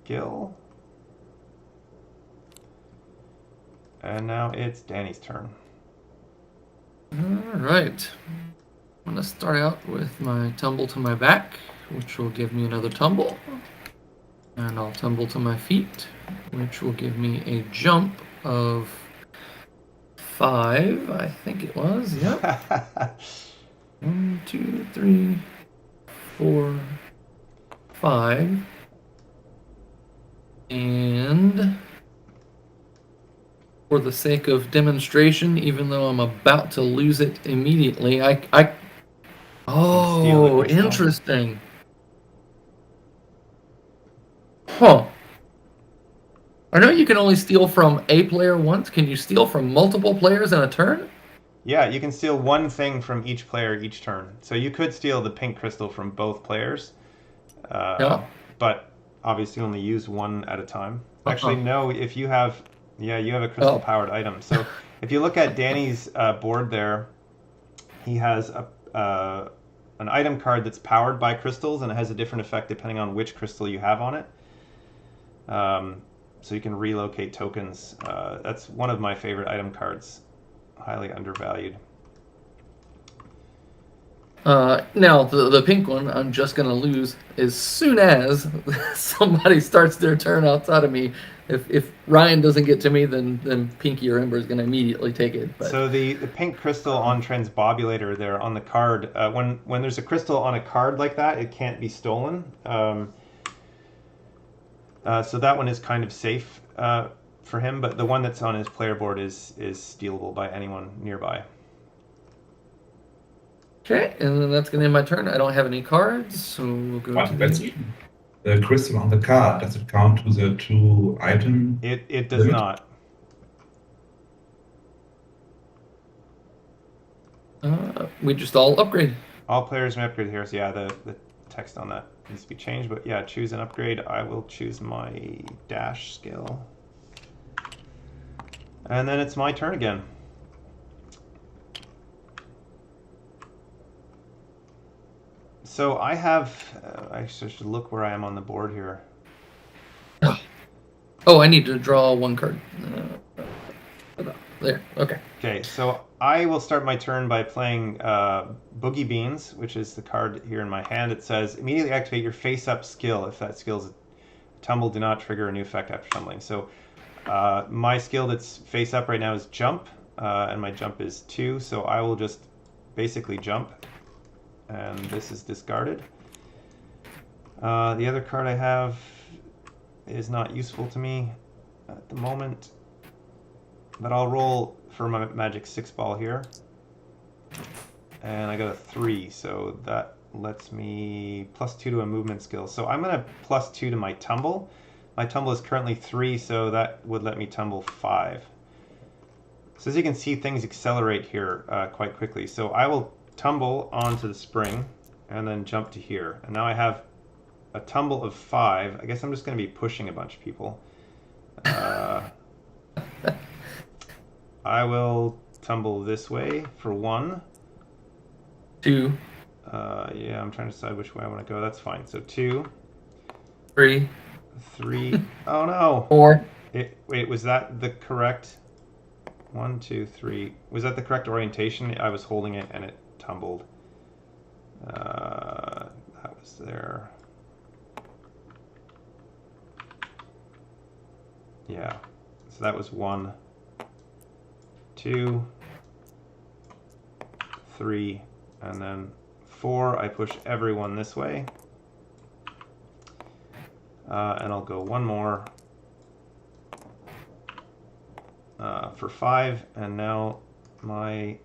skill. And now it's Danny's turn. All right. I'm gonna start out with my tumble to my back, which will give me another tumble. And I'll tumble to my feet, which will give me a jump of 5, I think it was. Yep. 1, 2, 3, 4, 5. And for the sake of demonstration, even though I'm about to lose it immediately, Oh, interesting. Huh. I know you can only steal from a player once. Can you steal from multiple players in a turn? Yeah, you can steal 1 thing from each player each turn. So you could steal the pink crystal from both players. Yeah. But obviously only use 1 at a time. Actually, no, if you have... Yeah, you have a crystal-powered item. So if you look at Danny's board there, he has an item card that's powered by crystals, and it has a different effect depending on which crystal you have on it. So you can relocate tokens. That's one of my favorite item cards. Highly undervalued. Now, the pink one, I'm just going to lose as soon as somebody starts their turn outside of me. If Ryan doesn't get to me, then Pinky or Ember is going to immediately take it. But... So the pink crystal on Transbobulator there on the card, when there's a crystal on a card like that, it can't be stolen. So that one is kind of safe for him, but the one that's on his player board is stealable by anyone nearby. Okay, and then that's going to end my turn. I don't have any cards, so we'll go to the crystal on the card. Does it count to the 2 item? It does not. We just all upgrade. All players may upgrade here. So yeah, the text on that needs to be changed. But yeah, choose an upgrade. I will choose my dash skill. And then it's my turn again. So I have... I should look where I am on the board here. Oh, I need to draw 1 card. There, okay. Okay, so I will start my turn by playing Boogie Beans, which is the card here in my hand. It says, immediately activate your face-up skill. If that skill is a tumble, do not trigger a new effect after tumbling. So My skill that's face up right now is jump, and my jump is 2, so I will just basically jump, and this is discarded. The other card I have is not useful to me at the moment, but I'll roll for my magic 6 ball here, and I got a 3, so that lets me +2 to a movement skill. So I'm going to +2 to my tumble. My tumble is currently 3, so that would let me tumble 5. So as you can see, things accelerate here quite quickly. So I will tumble onto the spring and then jump to here. And now I have a tumble of 5. I guess I'm just going to be pushing a bunch of people. I will tumble this way for 1. 2. Yeah, I'm trying to decide which way I want to go. That's fine. So 2. 3. 3. Oh no! 4. Wait, was that the correct? 1, 2, 3. Was that the correct orientation? I was holding it and it tumbled. That was there. Yeah. So that was 1, 2, 3, and then 4. I push everyone this way. And I'll go 1 more for 5, and now my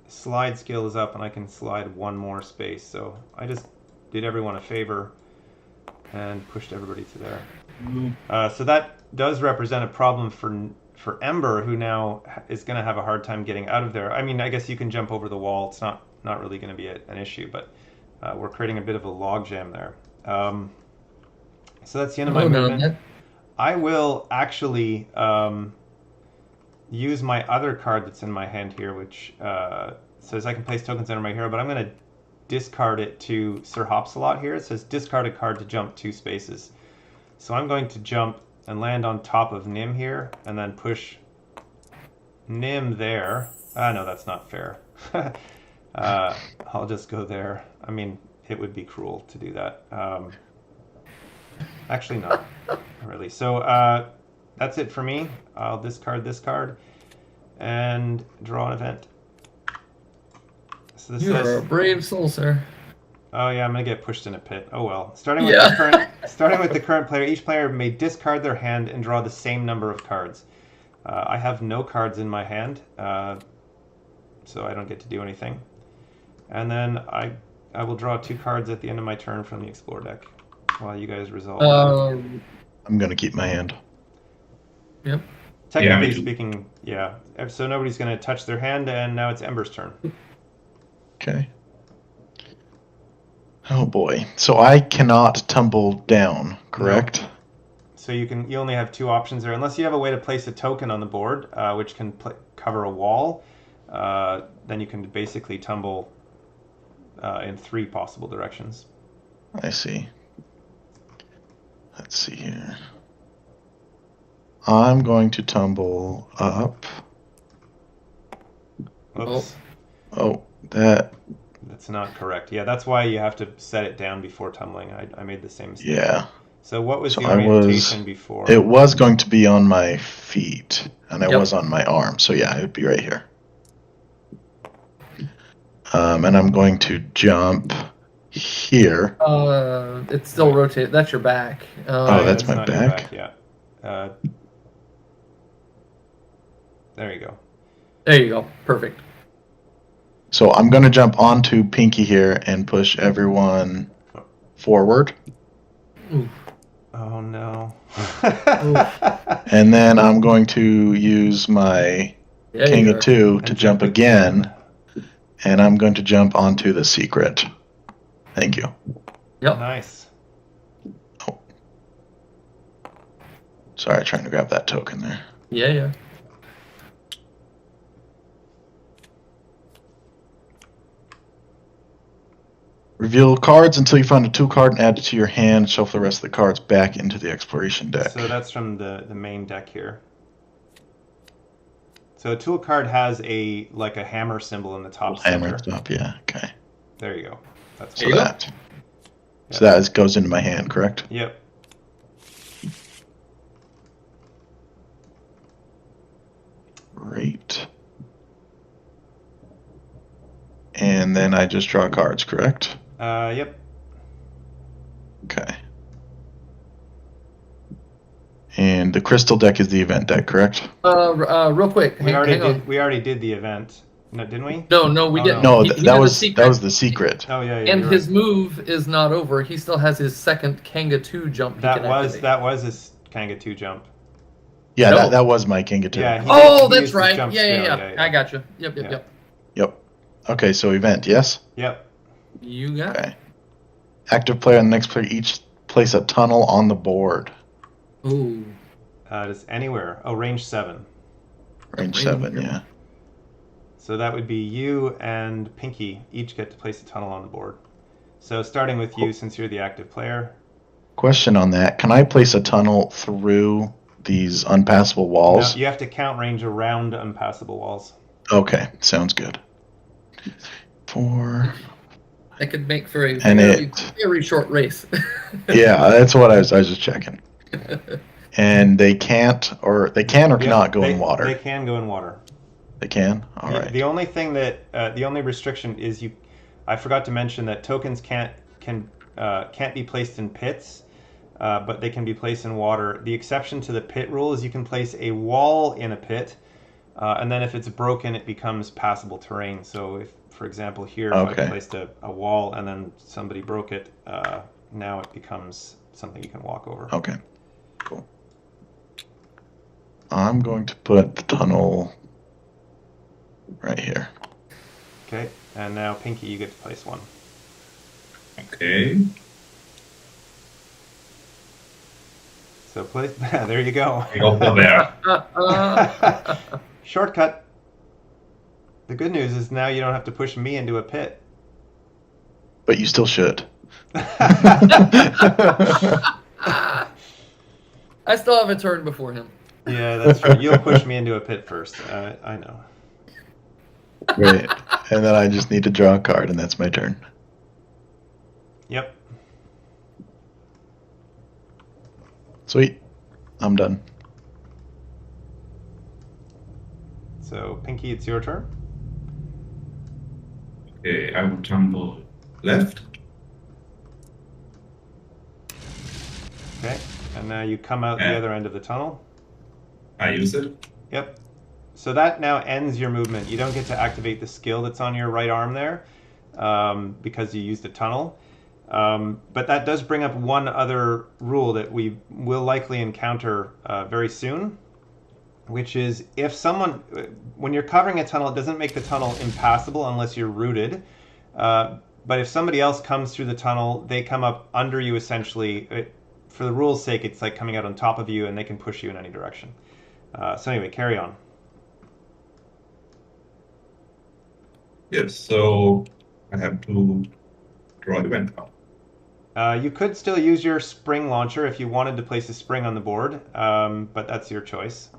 slide skill is up and I can slide 1 more space. So I just did everyone a favor and pushed everybody to there. So that does represent a problem for Ember, who now is going to have a hard time getting out of there. I mean, I guess you can jump over the wall. It's not really going to be an issue, but we're creating a bit of a logjam there. So that's the end of my movement. I will actually use my other card that's in my hand here, which says I can place tokens under my hero, but I'm going to discard it to Sir Hopsalot here. It says discard a card to jump 2 spaces. So I'm going to jump and land on top of Nim here, and then push Nim there. No, that's not fair. I'll just go there. I mean, it would be cruel to do that. Actually, not really. So that's it for me. I'll discard this card and draw an event. So this You're a brave soul, sir. Oh yeah, I'm gonna get pushed in a pit. Oh well. Starting with the current player, each player may discard their hand and draw the same number of cards. I have no cards in my hand, so I don't get to do anything. And then I will draw 2 cards at the end of my turn from the Explore deck while you guys resolve. I'm gonna keep my hand. Yep. Technically speaking, yeah. So nobody's gonna touch their hand, and now it's Ember's turn. Okay. Oh boy. So I cannot tumble down, correct? No. So you only have 2 options there, unless you have a way to place a token on the board, which can cover a wall. Then you can basically tumble in 3 possible directions. I see. Let's see here. I'm going to tumble up. Oops. Oh, that's not correct. Yeah, that's why you have to set it down before tumbling. I made the same mistake. Yeah. So what was the orientation before? It was going to be on my feet, and I was on my arm. So yeah, it would be right here. And I'm going to jump here. It's still rotated. That's your back. That's my back? Yeah. There you go. There you go. Perfect. So I'm going to jump onto Pinky here and push everyone forward. Oof. Oh no. And then I'm going to use my King of 2 to jump again. And I'm going to jump onto the secret. Thank you. Yep. Nice. Oh. Sorry, trying to grab that token there. Yeah. Reveal cards until you find a 2 card and add it to your hand. Shuffle the rest of the cards back into the exploration deck. So that's from the main deck here. So a tool card has a hammer symbol in the top center. Hammer top, yeah. Okay. There you go. That's so that. Yep. So that goes into my hand, correct? Yep. And then I just draw cards, correct? Yep. Okay. And the crystal deck is the event deck, correct? Real quick. We hang on. already did the event. No, didn't we? No, we Oh, didn't. No, He that did a was secret. the secret. Oh yeah, And you're his right. move is not over. He still has his second Kanga 2 jump. That was his Kanga 2 jump. Yeah, No. that was my King of Two. Yeah. Oh, He that's used his right. jump Yeah. skill, I got you. Yep. Yeah. Yep. Okay, so event, yes? Yep. You got it. Okay. Active player and the next player each place a tunnel on the board. Ooh. Just anywhere. Oh, range 7. Range 7, yeah. So that would be you and Pinky each get to place a tunnel on the board. So starting with you, since you're the active player. Question on that. Can I place a tunnel through these unpassable walls? No, you have to count range around unpassable walls. Okay, sounds good. 4. That could make for a And very short race. Yeah, that's what I was just checking. And they can or cannot go in water. They can go in water. They can? All right. The only thing that the only restriction is I forgot to mention that tokens can't be placed in pits, but they can be placed in water. The exception to the pit rule is you can place a wall in a pit, and then if it's broken, it becomes passable terrain. So if, for example, here, if I placed a wall and then somebody broke it, now it becomes something you can walk over. Okay, cool. I'm going to put the tunnel right here. Okay, and now Pinky, you get to place one. Okay. So place. There you go. We go from there. Shortcut. The good news is now you don't have to push me into a pit. But you still should. I still have a turn before him. Yeah, that's true. You'll push me into a pit first. I know. Great. And then I just need to draw a card, and that's my turn. Yep. Sweet. I'm done. So, Pinky, it's your turn. Okay, I will tumble left. Okay. And now you come out the Yeah. other end of the tunnel. I use it. Yep. So that now ends your movement. You don't get to activate the skill that's on your right arm there because you used a tunnel. But that does bring up one other rule that we will likely encounter very soon, which is when you're covering a tunnel, it doesn't make the tunnel impassable unless you're rooted. But if somebody else comes through the tunnel, they come up under you essentially. For the rule's sake, it's like coming out on top of you, and they can push you in any direction. So anyway, carry on. Yes, so I have to draw the event card. You could still use your spring launcher if you wanted to place a spring on the board, but that's your choice.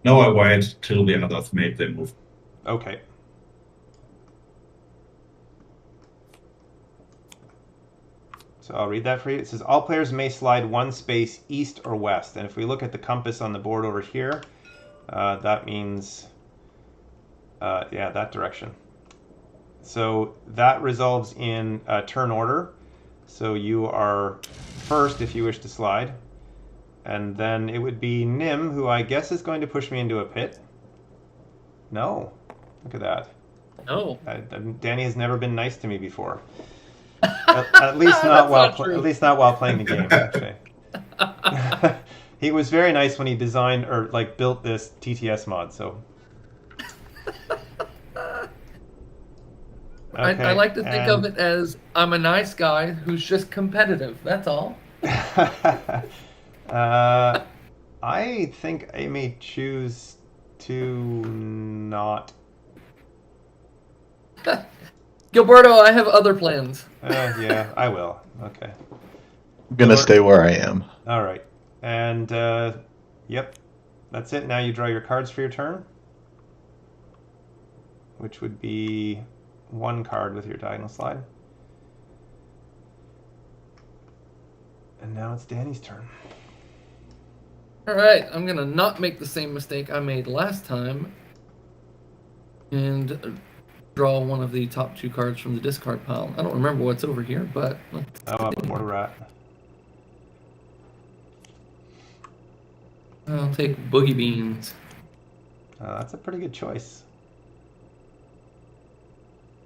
No, I wait till the others made their move. Okay. So I'll read that for you. It says, all players may slide one space east or west. And if we look at the compass on the board over here, that means, that direction. So that resolves in turn order. So you are first if you wish to slide. And then it would be Nim, who I guess is going to push me into a pit. No. Look at that. No. Danny has never been nice to me before. At least not while playing the game. Actually, he was very nice when he designed or built this TTS mod. So, I like to think of it as I'm a nice guy who's just competitive. That's all. I think I may choose to not. Gilberto, I have other plans. Yeah, I will. Okay. I'm going to stay where I am. All right. And, yep. That's it. Now you draw your cards for your turn. Which would be one card with your diagonal slide. And now it's Danny's turn. All right, I'm going to not make the same mistake I made last time And draw one of the top 2 cards from the discard pile. I don't remember what's over here, but let's Oh, see. Border Rat. I'll take Boogie Beans. That's a pretty good choice.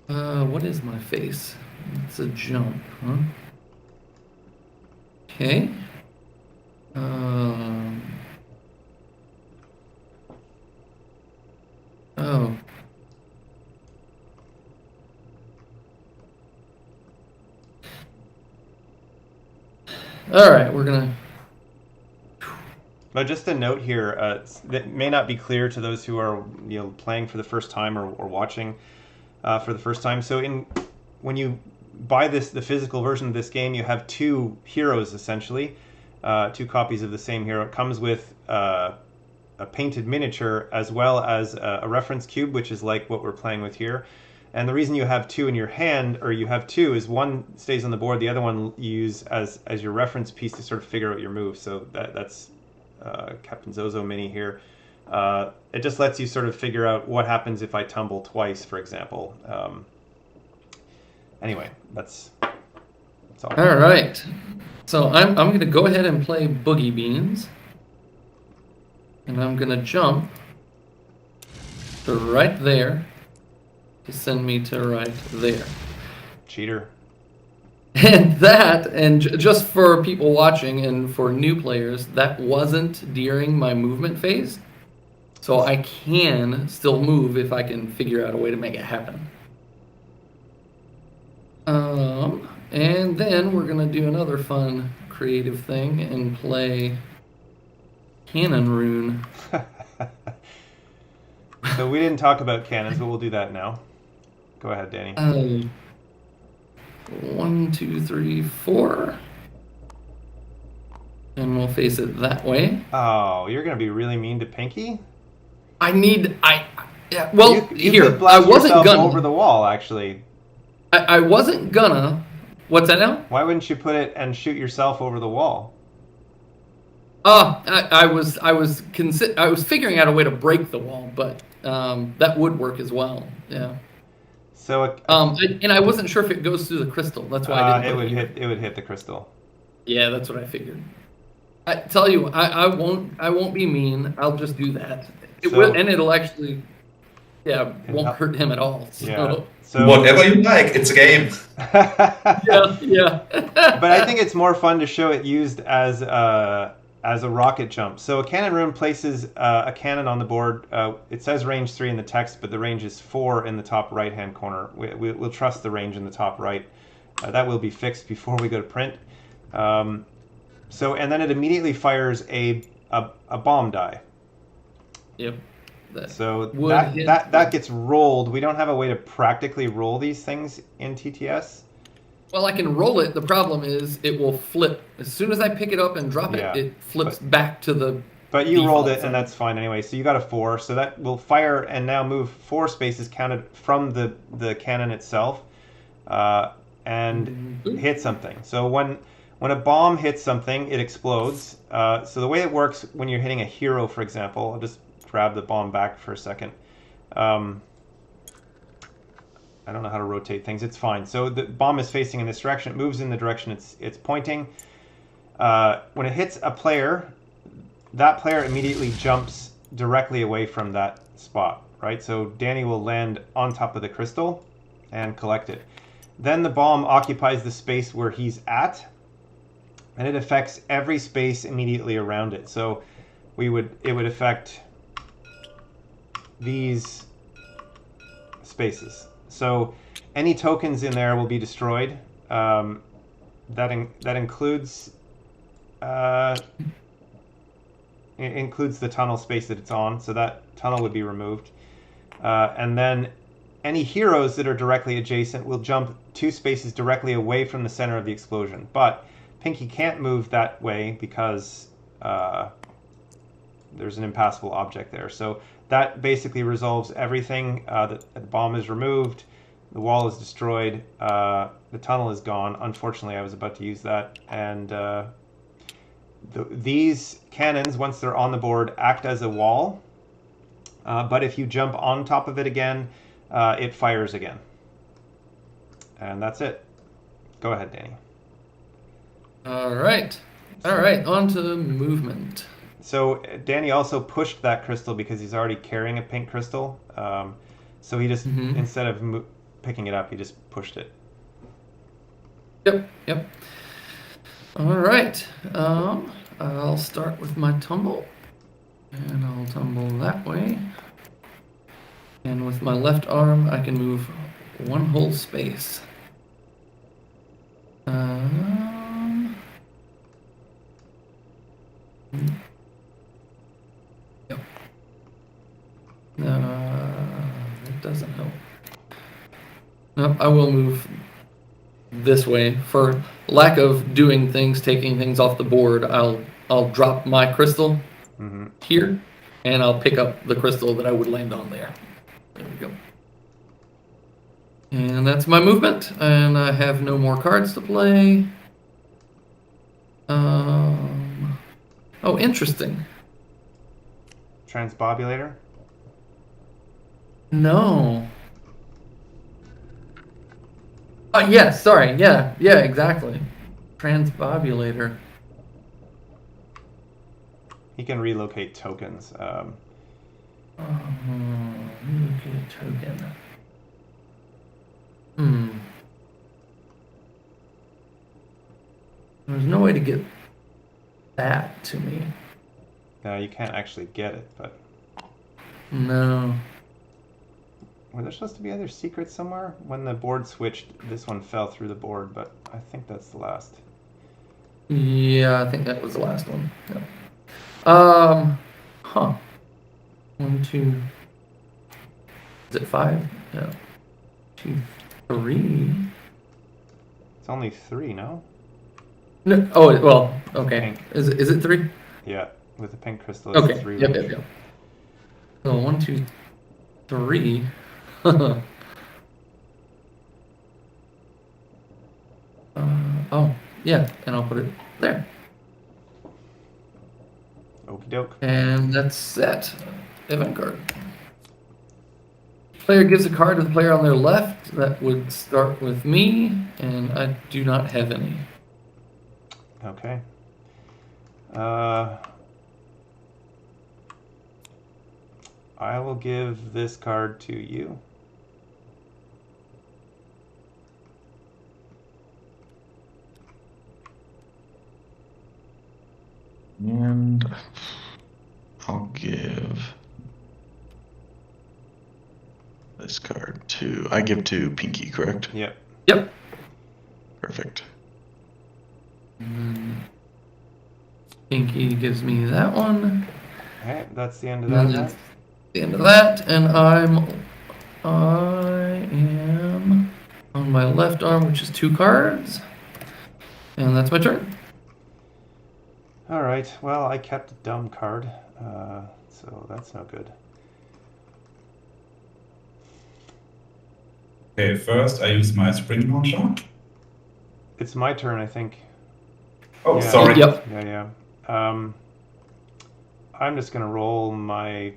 What is my face? It's a jump, huh? Okay. Oh. All right, we're gonna. But just a note here that may not be clear to those who are playing for the first time or watching for the first time. So when you buy the physical version of this game, you have 2 heroes essentially, 2 copies of the same hero. It comes with a painted miniature as well as a reference cube, which is like what we're playing with here. And the reason you have 2 in your hand, or you have 2, is one stays on the board, the other one you use as your reference piece to sort of figure out your move. So that's Captain Zozo Mini here. It just lets you sort of figure out what happens if I tumble twice, for example. Anyway, that's all. All right. So I'm going to go ahead and play Boogie Beans. And I'm going to jump to right there to send me to right there. Cheater. And just for people watching and for new players, that wasn't during my movement phase. So I can still move if I can figure out a way to make it happen. And then we're going to do another fun creative thing and play Cannon Rune. So we didn't talk about cannons, but we'll do that now. Go ahead, Danny. 1, 2, 3, 4. And we'll face it that way. Oh, you're going to be really mean to Pinky? Yeah, well, you here, could blast I wasn't yourself gonna. over the wall, actually. I wasn't gonna. What's that now? Why wouldn't you put it and shoot yourself over the wall? I was figuring out a way to break the wall, but that would work as well. Yeah. So and I wasn't sure if it goes through the crystal. That's why I didn't. It would hit the crystal. Yeah, that's what I figured. I tell you, I won't be mean. I'll just do that. It will, and it'll actually, won't hurt him at all. So. Yeah. So whatever you like, it's a game. yeah. But I think it's more fun to show it used as a rocket jump. So a cannon rune places a cannon on the board. It says range 3 in the text, but the range is 4 in the top right-hand corner. We'll trust the range in the top right. That will be fixed before we go to print. And then it immediately fires a bomb die. Yep. So that gets rolled. We don't have a way to practically roll these things in TTS. Well, I can roll it. The problem is it will flip. As soon as I pick it up and drop it, it flips back to the But you rolled it, and that's fine anyway. So you got a 4. So that will fire and now move 4 spaces counted from the cannon itself and hit something. So when a bomb hits something, it explodes. So the way it works when you're hitting a hero, for example, I'll just grab the bomb back for a second. I don't know how to rotate things. It's fine. So the bomb is facing in this direction. It moves in the direction it's pointing. When it hits a player, that player immediately jumps directly away from that spot, right? So Danny will land on top of the crystal and collect it. Then the bomb occupies the space where he's at, and it affects every space immediately around it. So it would affect these spaces. So any tokens in there will be destroyed. That includes the tunnel space that it's on. So that tunnel would be removed. And then any heroes that are directly adjacent will jump 2 spaces directly away from the center of the explosion. But Pinky can't move that way because there's an impassable object there. So that basically resolves everything. The bomb is removed, the wall is destroyed, the tunnel is gone. Unfortunately, I was about to use that. And these cannons, once they're on the board, act as a wall. But if you jump on top of it again, it fires again. And that's it. Go ahead, Danny. All right. On to movement. So Danny also pushed that crystal because he's already carrying a pink crystal. So he just, instead of picking it up, he just pushed it. Yep. All right. I'll start with my tumble. And I'll tumble that way. And with my left arm, I can move one whole space. Yep. It doesn't help. Nope, I will move this way. For lack of doing things, taking things off the board, I'll drop my crystal here, and I'll pick up the crystal that I would land on there. There we go. And that's my movement, and I have no more cards to play. Oh, interesting. Transbobulator? No. Oh, yeah, sorry. Yeah, exactly. Transbobulator. He can relocate tokens. Relocate token. There's no way to get that to me. You can't actually get it, but... No. Were there supposed to be other secrets somewhere? When the board switched, this one fell through the board, but I think that's the last. Yeah, I think that was the last one. Yeah. 1, 2. Is it 5? No. 2, 3. It's only 3, no? No. Oh, well, okay. Pink. Is it 3? Yeah, with the pink crystal, it's Okay. 3. Yep. So 1, 2, 3. Oh, yeah, and I'll put it there. Okie doke. And that's set. Event card. Player gives a card to the player on their left. That would start with me, and I do not have any. Okay. I will give this card to you. And I'll give this card to... I give to Pinky, correct? Yep. Perfect. Pinky gives me that one. Okay, that's the end of And that. that's the end of that, and I am on my left arm, which is 2 cards. And that's my turn. All right. Well, I kept a dumb card, so that's no good. Okay, first I use my spring launcher. It's my turn, I think. Oh, Yeah. sorry. Yep. Yeah. I'm just gonna roll my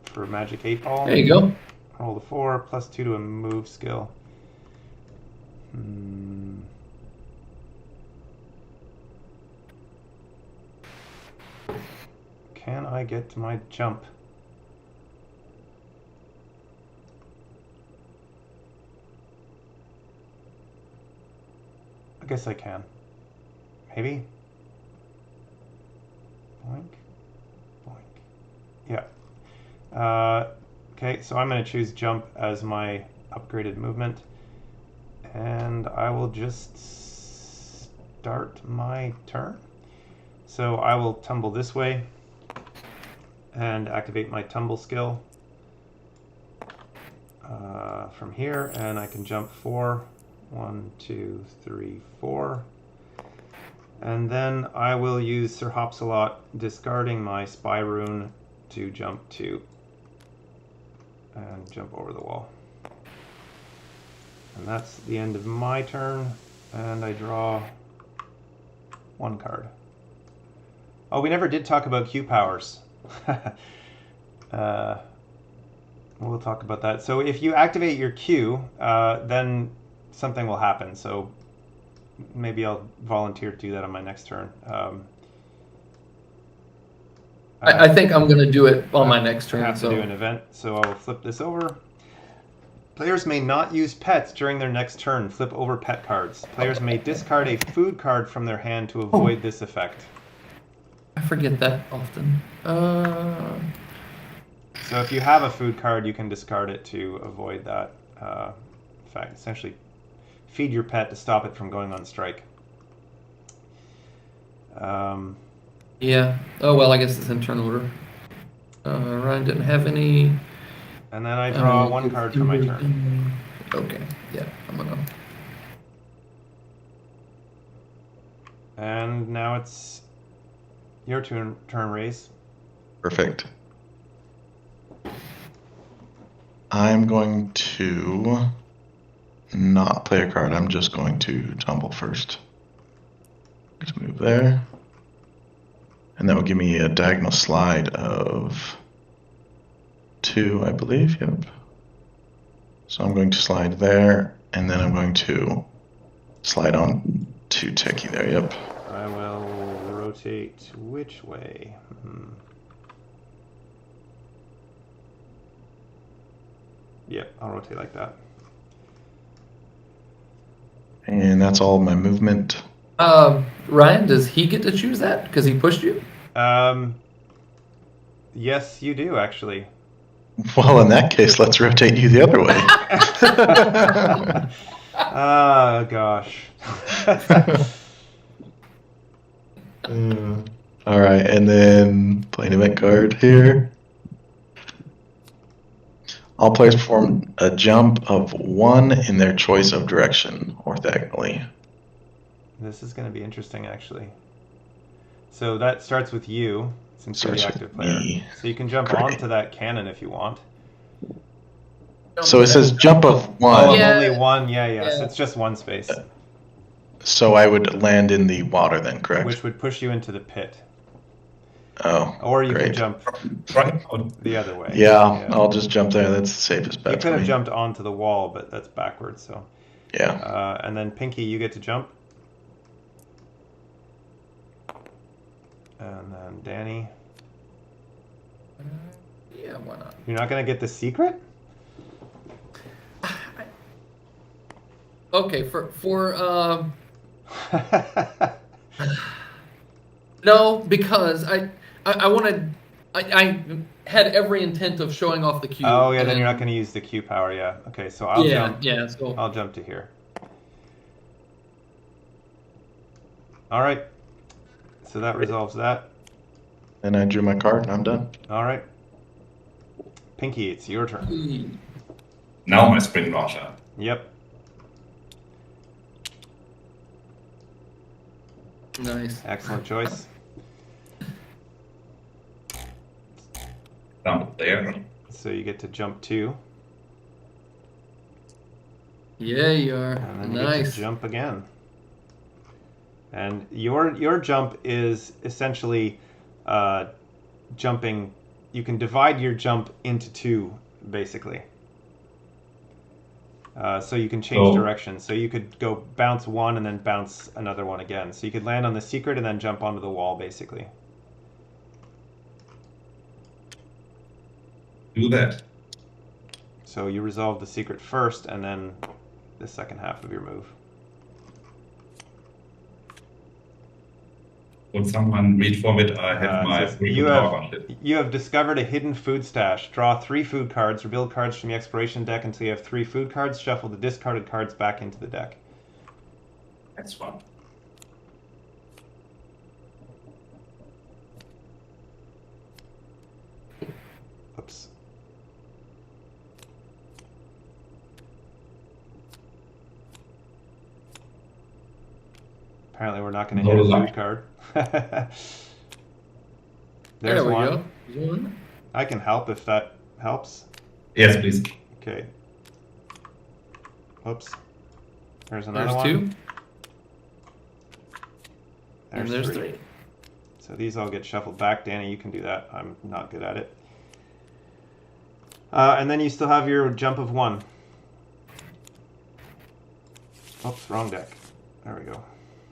for Magic 8 Ball. There you go. Roll the 4 plus 2 to a move skill. Can I get to my jump? I guess I can. Maybe? Boink. Boink. Yeah. Okay, so I'm going to choose jump as my upgraded movement. And I will just start my turn. So I will tumble this way and activate my tumble skill from here, and I can jump 4. 1, 2, 3, 4. And then I will use Sir Hopsalot, discarding my Spy Rune, to jump 2 and jump over the wall. And that's the end of my turn, and I draw 1 card. Oh, we never did talk about Q powers. We'll talk about that. So if you activate your queue, then something will happen. So maybe I'll volunteer to do that on my next turn. I think I'm going to do it on my next I turn. have to do an event, so I'll flip this over. Players may not use pets during their next turn. Flip over pet cards. Players may discard a food card from their hand to avoid this effect. I forget that often. So if you have a food card, you can discard it to avoid that effect. Essentially, feed your pet to stop it from going on strike. Yeah. Oh, well, I guess it's in turn order. Ryan didn't have any. And then I draw one card for my turn. Okay. Yeah, I'm going to. And now it's your turn, Raise. Perfect. I'm going to not play a card. I'm just going to tumble first. Just move there. And that will give me a diagonal slide of 2, I believe. Yep. So I'm going to slide there, and then I'm going to slide on to Techie there. Yep. I will rotate which way? Yep, I'll rotate like that. And that's all my movement. Ryan, does he get to choose that because he pushed you? Yes, you do, actually. Well, in that case, let's rotate you the other way. Ah, gosh. All right, and then play an event card here. All players perform a jump of 1 in their choice of direction, orthogonally. This is going to be interesting, actually. So that starts with you, since you're the Starts active with player. me. So you can jump Great. onto that cannon if you want. So it says jump of 1. Oh, Yeah. only one? Yeah. Yeah. So it's just one space, So I would land in the water then, correct? which would push you into the pit. Oh, Or you can great. jump Right. the other way. Yeah, I'll just jump there. That's the safest You bet could for have me. jumped onto the wall, but that's backwards. So, Yeah. and then Pinky, you get to jump, and then Danny, Yeah, why not? you're not gonna get the secret. Okay, no, because I wanted I had every intent of showing off the cube. Oh yeah, and then you're not gonna use the Q power. Yeah. Okay, so I'll jump. Yeah, so I'll jump to here. All right. So that resolves that. Then I drew my card and I'm done. All right. Pinky, it's your turn. Now my spring launcher. Yep. nice. Excellent choice. Down there. So you get to jump 2, Yeah, you are. and then you get Nice. to jump again. And your jump is essentially jumping. You can divide your jump into 2, basically. So you can change Oh. direction. So you could go bounce 1 and then bounce another one again. So you could land on the secret and then jump onto the wall, basically. Do that. So you resolve the secret first, and then the second half of your move. Would someone read from it? I have It my says, frequent you talk on it. have discovered a hidden food stash. Draw 3 food cards, reveal cards from the exploration deck until you have 3 food cards. Shuffle the discarded cards back into the deck. That's fun. Oops. Apparently we're not going to hit a Roll food card. There There's we one. go. There's one. I can help if that helps. Yes, please. Okay. Oops. There's another There's one. 2. And There's there's 3. 3. So these all get shuffled back. Danny, you can do that. I'm not good at it. And then you still have your jump of 1. Oops, wrong deck. There we go.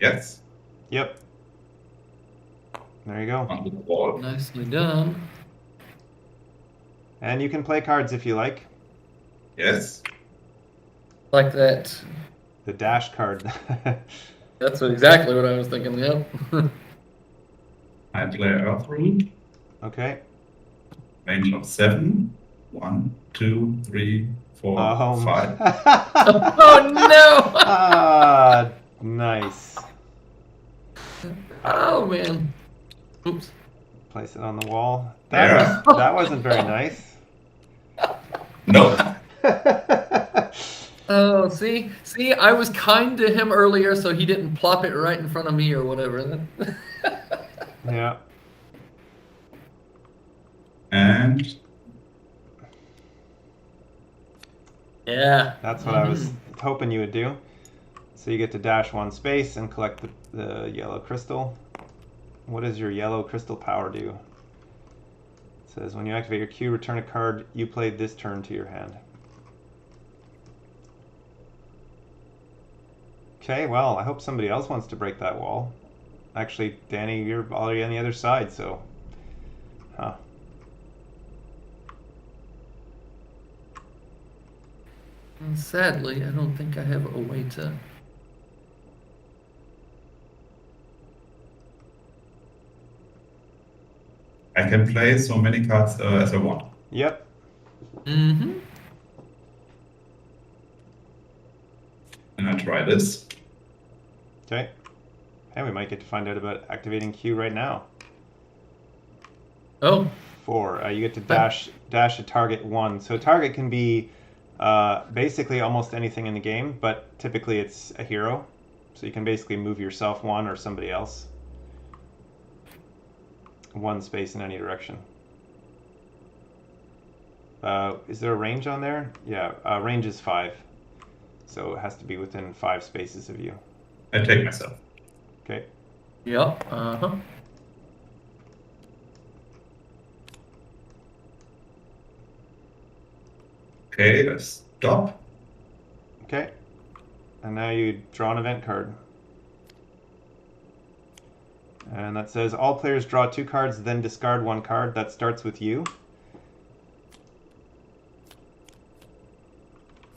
Yes. Yep. There you go. Onto the wall. Nicely done. And you can play cards if you like. Yes. Like that. The dash card. That's exactly what I was thinking, yep. I play Earth Rune. Okay. Range of 7. 1, 2, 3, 4, 5. Oh no! Ah, nice. Oh man. Oops. Place it on the wall. Yeah. That wasn't very nice. No. Oh, see, I was kind to him earlier, so he didn't plop it right in front of me or whatever. Yeah. And Yeah. That's what I was hoping you would do. So you get to dash 1 space and collect the yellow crystal. What does your yellow crystal power do? It says when you activate your queue, return a card you played this turn to your hand. Okay, well, I hope somebody else wants to break that wall. Actually, Danny, you're already on the other side, so... Huh. And sadly, I don't think I have a way to... I can play so many cards as I want. Yep. Mm-hmm. And I try this. Okay. And we might get to find out about activating Q right now. Oh. 4. You get to dash a target 1. So a target can be basically almost anything in the game, but typically it's a hero. So you can basically move yourself 1 or somebody else 1 space in any direction. Is there a range on there? Yeah, range is 5. So it has to be within 5 spaces of you. I take myself. Okay. Yep. Uh-huh. Okay, stop. Okay. And now you draw an event card. And that says all players draw 2 cards, then discard 1 card. That starts with you.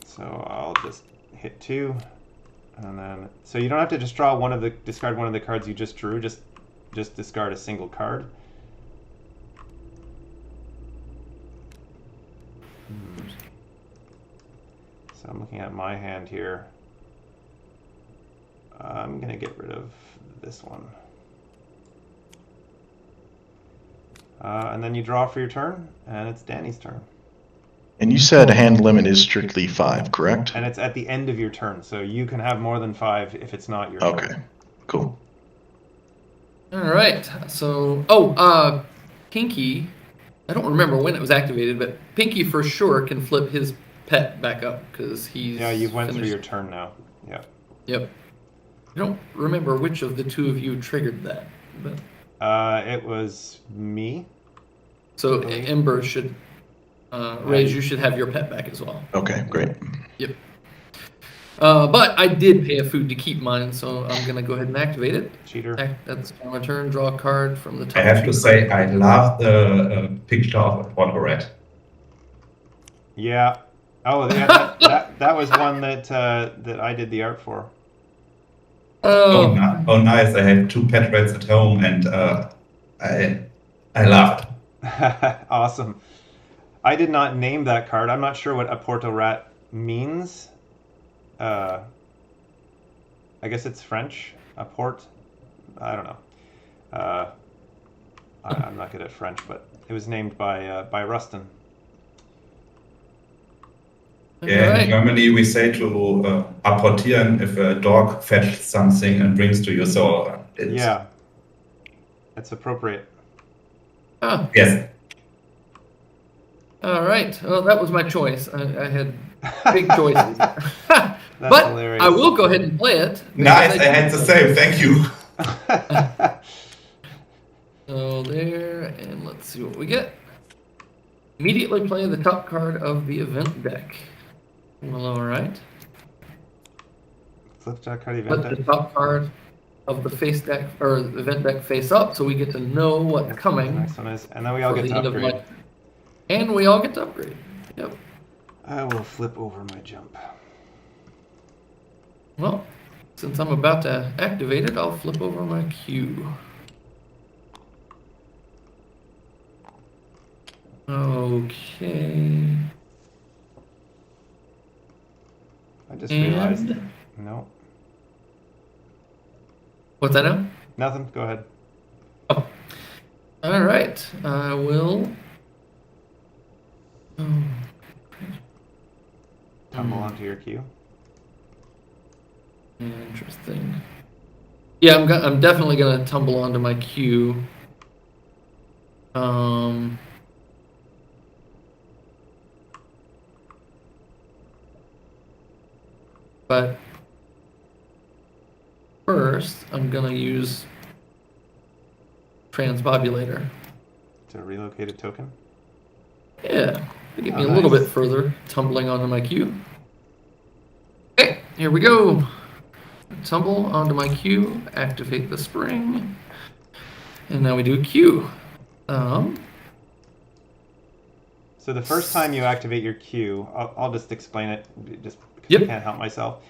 So I'll just hit 2. And then, so you don't have to just draw discard one of the cards you just drew, just discard a single card. So I'm looking at my hand here. I'm gonna get rid of this one. And then you draw for your turn, and it's Danny's turn. And you said hand limit is strictly 5, correct? And it's at the end of your turn, so you can have more than 5 if it's not your turn. Okay, cool. All right. So, Pinky, I don't remember when it was activated, but Pinky for sure can flip his pet back up because he's... Yeah, you went through finished. your turn now. Yeah. Yep. I don't remember which of the two of you triggered that, but... It was me. So Ember should... Rage, you should have your pet back as well. Okay, great. Yep. But I did pay a food to keep mine, so I'm going to go ahead and activate it. Cheater. That's my turn. Draw a card from the top. I have to say, I love the picture of a Quodd Hero. Yeah. Oh, yeah, that was one that I did the art for. Oh, Nice. I have 2 pet rats at home, and I love it. Awesome. I did not name that card. I'm not sure what a Porto Rat means. I guess it's French. A port. I don't know. I'm not good at French, but it was named by Rustin. Yeah, right. in Germany we say to apportieren if a dog fetches something and brings to you. So Yeah, that's appropriate. Oh, Yes. all right. Well, that was my choice. I had big choices. That's but hilarious. I will go ahead and play it. Nice. I had the same. Thank you. So there, and let's see what we get. Immediately play the top card of the event deck. Well, all right. Flip that card event Put deck. the top card of the face deck or the event deck face up, so we get to know what's Yep, coming. The next one is, and then we all for get the to end of upgrade. and we all get to upgrade. Yep. I will flip over my jump. Well, since I'm about to activate it, I'll flip over my queue. Okay. I just realized. And No, what's that now? nothing. Go ahead. Oh. All right. I will. Oh. Tumble onto your queue. Interesting. Yeah, I'm definitely gonna tumble onto my queue. But first, I'm gonna use Transbobulator. To relocate a token. Yeah, to get me Oh, a little nice. bit further, tumbling onto my queue. Okay, here we go. Tumble onto my queue, activate the spring, and now we do a queue. So the first time you activate your queue, I'll just explain it, just because Yep. I can't help myself.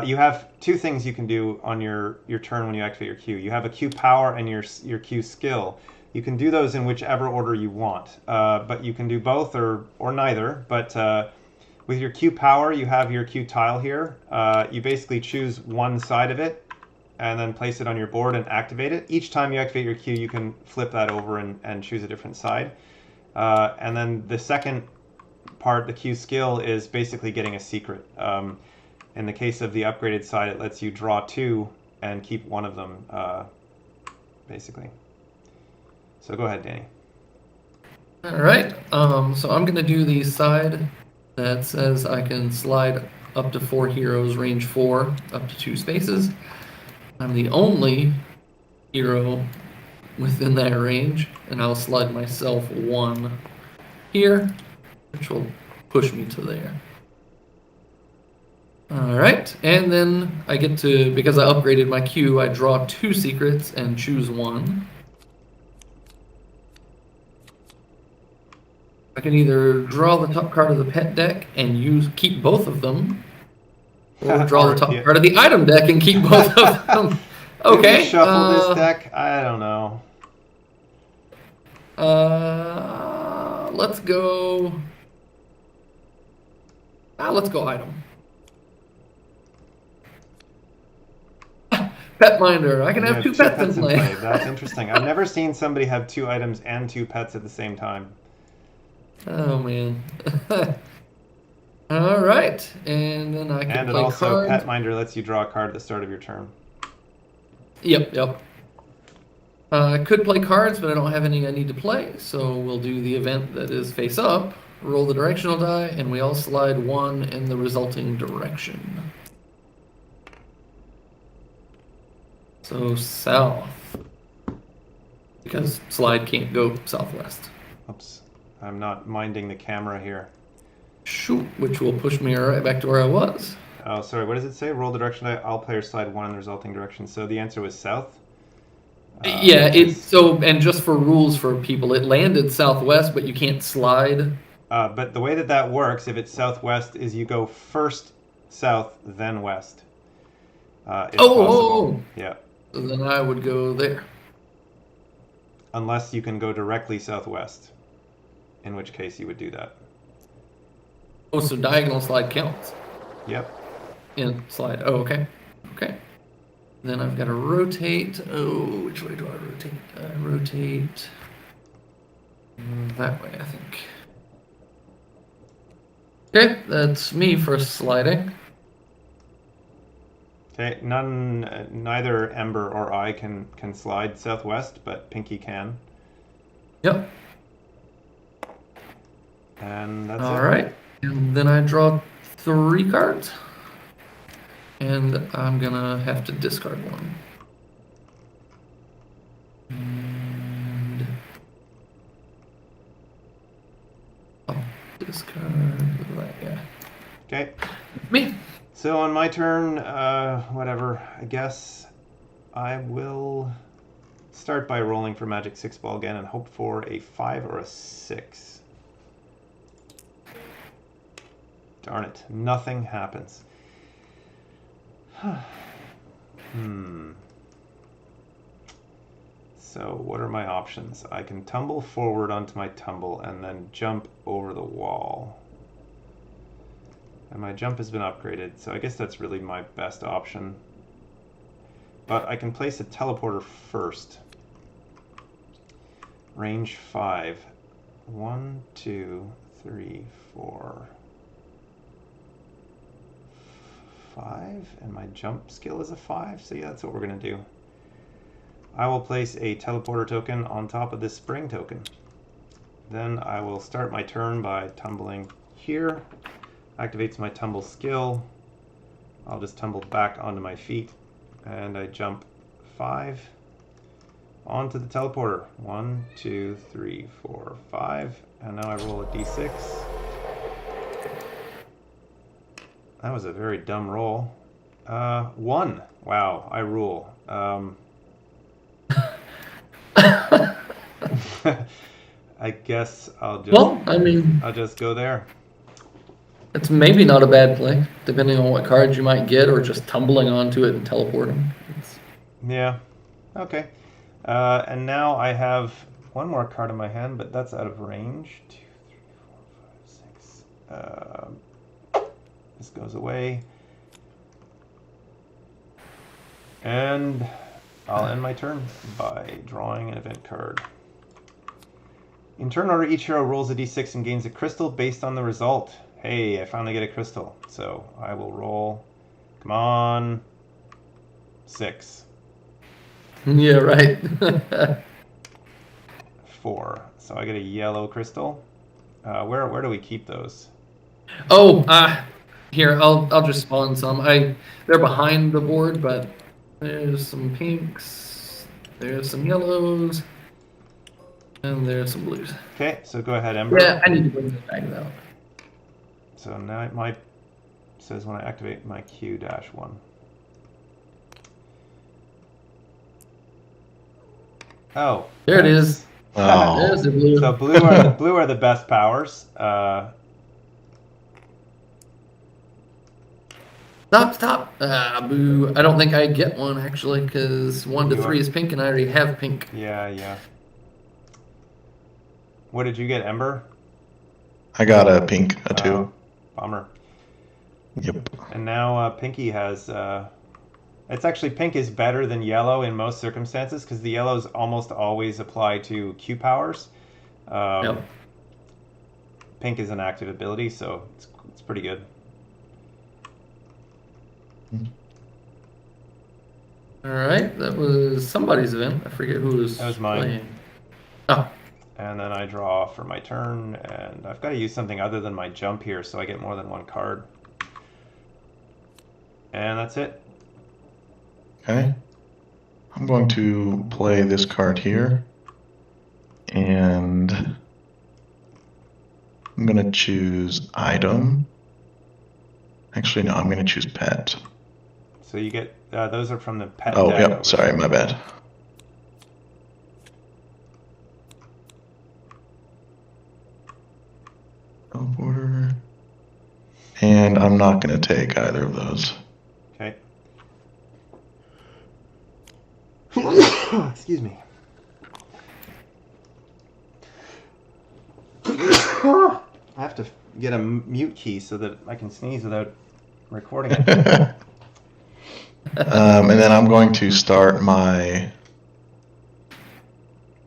You have two things you can do on your turn when you activate your queue. You have a queue power and your queue skill. You can do those in whichever order you want, but you can do both or neither. But with your queue power, you have your queue tile here. You basically choose one side of it and then place it on your board and activate it. Each time you activate your queue, you can flip that over and choose a different side. And then the second part, the queue skill, is basically getting a secret. In the case of the upgraded side, it lets you draw two and keep one of them, basically. So go ahead, Danny. All right. So I'm gonna do the side that says I can slide up to 4 heroes, range 4, up to 2 spaces. I'm the only hero within that range, and I'll slide myself 1 here, which will push me to there. All right, and then I get to, because I upgraded my queue, I draw 2 secrets and choose 1. I can either draw the top card of the pet deck and keep both of them, or draw the top Yeah. card of the item deck and keep both of them. Did Okay. we shuffle this deck? I don't know. Let's go. Let's go item. Pet minder. I can You have 2 pets in play. That's interesting. I've never seen somebody have 2 items and 2 pets at the same time. Oh man. All right, and then I can And it play also, cards. Pet Minder lets you draw a card at the start of your turn. Yep. I could play cards, but I don't have any I need to play, so we'll do the event that is face up, roll the directional die, and we all slide 1 in the resulting direction. So south, because slide can't go southwest. Oops. I'm not minding the camera here. Shoot, which will push me right back to where I was. Oh, sorry. What does it say? Roll the direction die. All players slide 1 in the resulting direction. So the answer was south? Yeah, which it's is- so, and just for rules for people, it landed southwest, but you can't slide. But the way that works, if it's southwest, is you go first south, then west. If possible. Yeah. So then I would go there. Unless you can go directly southwest, in which case you would do that. Oh, so diagonal slide counts. Yep. In slide. Oh, okay. Okay. Then I've got to rotate. Oh, which way do I rotate? I rotate that way, I think. Okay, that's me for sliding. Okay. Neither Ember or I can slide southwest, but Pinky can. Yep. And that's All it. right. And then I draw 3 cards. And I'm gonna have to discard 1. And Yeah. Okay. Me. So on my turn, whatever, I guess I will start by rolling for Magic 6 Ball again and hope for a 5 or a 6. Darn it, nothing happens. So what are my options? I can tumble forward onto my tumble and then jump over the wall. And my jump has been upgraded, so I guess that's really my best option. But I can place a teleporter first. Range 5. 1, 2, 3, 4, 5. And my jump skill is a 5, so yeah, that's what we're going to do. I will place a teleporter token on top of this spring token. Then I will start my turn by tumbling here. Activates my tumble skill. I'll just tumble back onto my feet and I jump 5 onto the teleporter. 1, 2, 3, 4, 5. And now I roll a d6. That was a very dumb roll. 1. Wow, I rule. I guess I'll just go there. It's maybe not a bad play, depending on what cards you might get, or just tumbling onto it and teleporting. Yeah. Okay. And now I have one more card in my hand, but that's out of range. 2, 3, 4, 5, 6. This goes away. And I'll end my turn by drawing an event card. In turn order, each hero rolls a d6 and gains a crystal based on the result. Hey, I finally get a crystal. So I will roll. Come on. 6. Yeah, right. 4. So I get a yellow crystal. Where do we keep those? Oh, here, I'll just spawn some. They're behind the board, but there's some pinks, there's some yellows, and there's some blues. Okay, so go ahead, Ember. Yeah, I need to bring the bags out. So now it says when I activate my Q-1. Oh, there it is. Oh. There's the blue. So blue are the best powers. Stop. Boo. I don't think I get one, actually, because 1 to 3 is pink, and I already have pink. Yeah. What did you get, Ember? I got a pink, a 2. Oh, bummer. Yep. And now Pinky has... it's actually, pink is better than yellow in most circumstances, because the yellows almost always apply to Q powers. Yep. Pink is an active ability, so it's pretty good. All right, that was somebody's event. I forget who was. That was mine. Playing. Oh. And then I draw for my turn, and I've got to use something other than my jump here, so I get more than one card. And that's it. Okay. I'm going to play this card here. And I'm going to choose item. Actually, no, I'm going to choose pet. So you get, those are from the pet Oh, deck. yep, sorry, my bad. Teleporter. And I'm not going to take either of those. Okay. Excuse me. I have to get a mute key so that I can sneeze without recording it. And then I'm going to start my.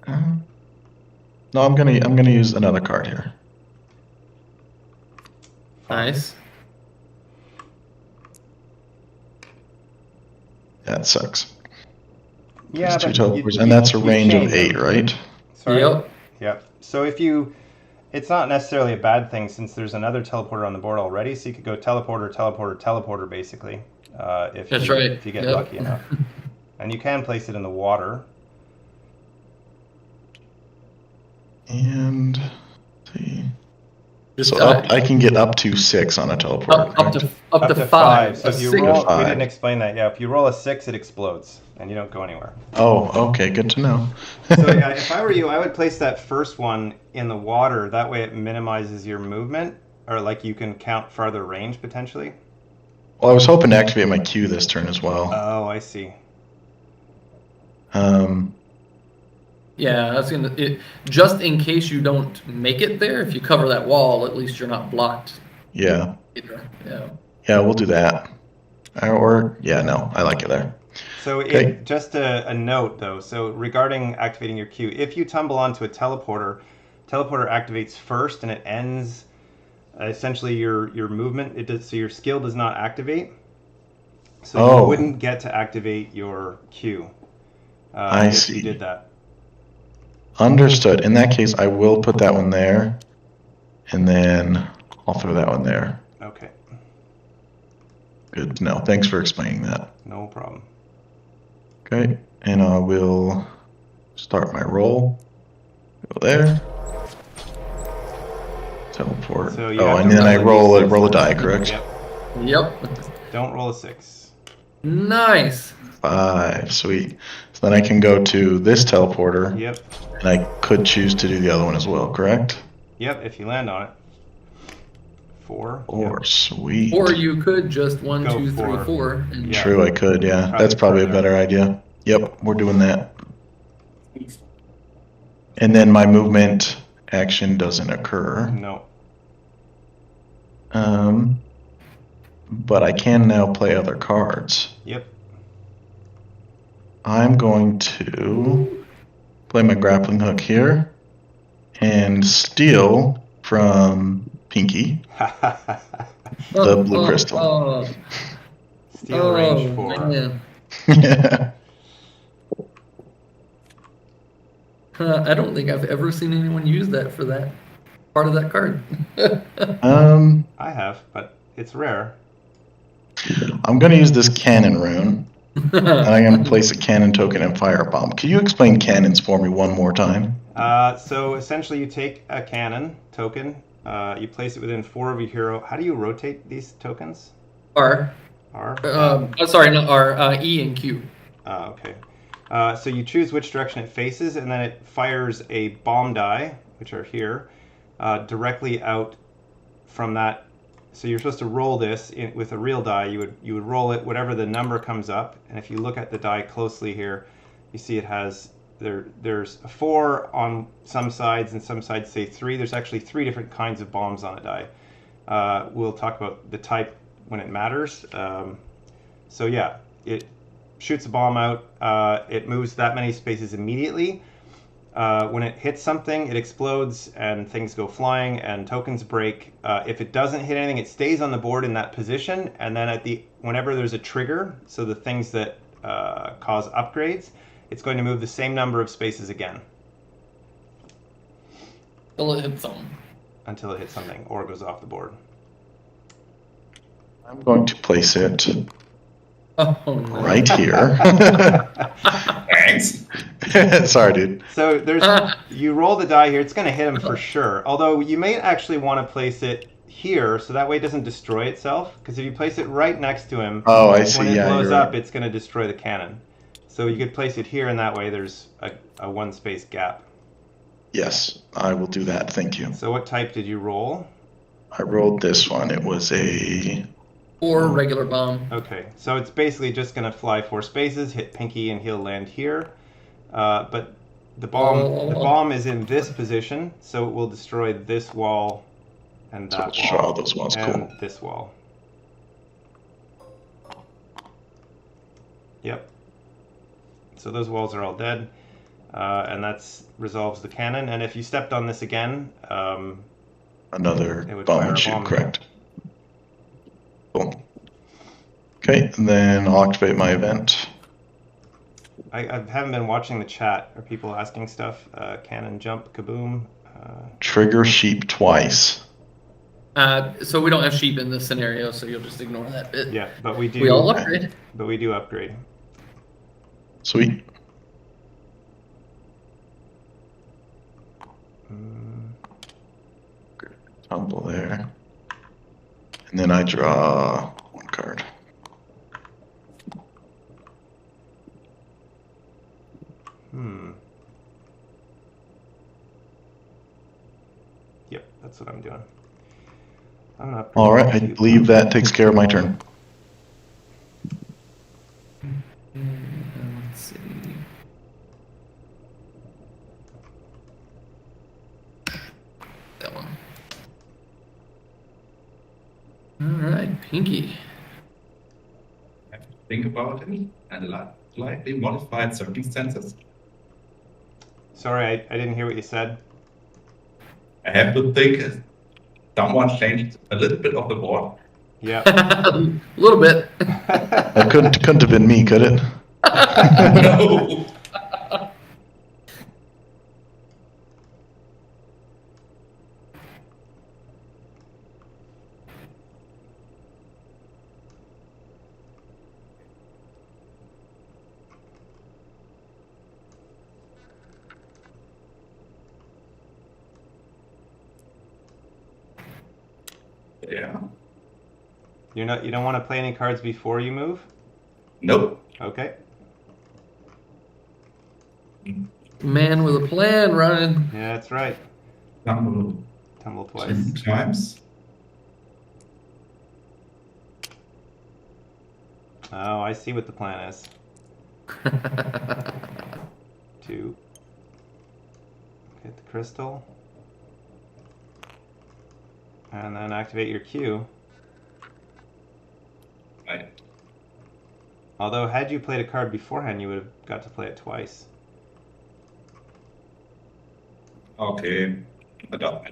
No, I'm gonna use another card here. Nice. That sucks. Yeah, There's two but teleporters, and that's a range of 8, right? Sorry. Yep. Yep. So it's not necessarily a bad thing since there's another teleporter on the board already, so you could go teleporter, basically. If you get lucky enough. And you can place it in the water. And let's see. Just So I can get up to 6 on a teleporter. up to 5. So A if you 6. roll, we Five. didn't explain that. Yeah, if you roll a 6, it explodes, and you don't go anywhere. Oh, okay, good to know. So yeah, if I were you, I would place that first one in the water. That way, it minimizes your movement, or like you can count farther range potentially. Well, I was hoping to activate my Q this turn as well. Oh, I see. Yeah, that's just in case you don't make it there. If you cover that wall, at least you're not blocked. Yeah. Either. Yeah. Yeah, we'll do that. Or yeah, no, I like it there. So Okay. just a note though. So regarding activating your Q, if you tumble onto a teleporter activates first, and it ends essentially your movement. It does, so your skill does not activate. So you wouldn't get to activate your Q. I if see. you did that. Understood. In that case, I will put that one there, and then I'll throw that one there. Okay. Good to know. Thanks for explaining that. No problem. Okay, and I will start my roll. Go there. Teleport. So you Oh, have and to then I roll a roll a D6 die, first. correct? Yep. Don't roll a 6. Nice. 5. Sweet. So then I can go to this teleporter. Yep. And I could choose to do the other one as well, correct? Yep, if you land on it. 4. Or Yep. sweet. Or you could just 1, Go 2, 3, 4. 4. And Yeah. True, I could, yeah. Probably That's probably a further. better idea. Yep, we're doing that. And then my movement action doesn't occur. No. But I can now play other cards. Yep. I'm going to play my grappling hook here and steal from Pinky the blue crystal. Steel range 4. Man. I don't think I've ever seen anyone use that for that part of that card. I have, but it's rare. I'm going to use this cannon rune. And I'm going to place a cannon token and fire a bomb. Can you explain cannons for me one more time? So essentially, you take a cannon token, you place it within 4 of your hero. How do you rotate these tokens? R. R? Sorry, not R. E and Q. Okay. So you choose which direction it faces, and then it fires a bomb die, which are here, directly out from that. So you're supposed to roll this with a real die. You would roll it whatever the number comes up, and if you look at the die closely here, you see it has there's a 4 on some sides, and some sides say 3. There's actually 3 different kinds of bombs on a die. We'll talk about the type when it matters. So yeah, it shoots a bomb out. It moves that many spaces immediately. When it hits something, it explodes and things go flying and tokens break. If it doesn't hit anything, it stays on the board in that position, and then whenever there's a trigger, so the things that cause upgrades, it's going to move the same number of spaces again. Until it hits something. Until it hits something or goes off the board. I'm going to place it Oh, no. right here. Thanks. Sorry, dude. So you roll the die here. It's going to hit him for sure. Although you may actually want to place it here, so that way it doesn't destroy itself. Because if you place it right next to him, Oh, I see. when it Yeah, blows you're up, right. it's going to destroy the cannon. So you could place it here, and that way there's a 1 space gap. Yes, I will do that. Thank you. So what type did you roll? I rolled this one. It was a... Or regular bomb. Okay, so it's basically just going to fly 4 spaces, hit Pinky, and he'll land here. But the bomb is in this position, so it will destroy this wall and So that let's draw wall those walls. and Cool. this wall. Yep. So those walls are all dead, and that resolves the cannon. And if you stepped on this again, Another it would bomb fire would a shoot, bomb. correct. Cool. Okay, and then I'll activate my event. I haven't been watching the chat. Are people asking stuff? Cannon jump, kaboom. Trigger sheep twice. So we don't have sheep in this scenario, so you'll just ignore that bit. Yeah, but we do. We all upgrade. But we do upgrade. Sweet. couple there. And then I draw 1 card. Yep, that's what I'm doing. I'm not. All right, I believe that takes care of my turn. Let's see. That one. All right, Pinky. I have to think about it and slightly modified circumstances. Sorry, I didn't hear what you said. I have to think someone changed a little bit of the board. Yeah. A little bit. That couldn't have been me, could it? No. Yeah. You don't want to play any cards before you move? Nope. Okay. Man with a plan running. Yeah, that's right. Tumble Tumble twice. 2 times. Oh, I see what the plan is. 2. Get the crystal. And then activate your Q. Right. Although, had you played a card beforehand, you would have got to play it twice. Okay. Adopt.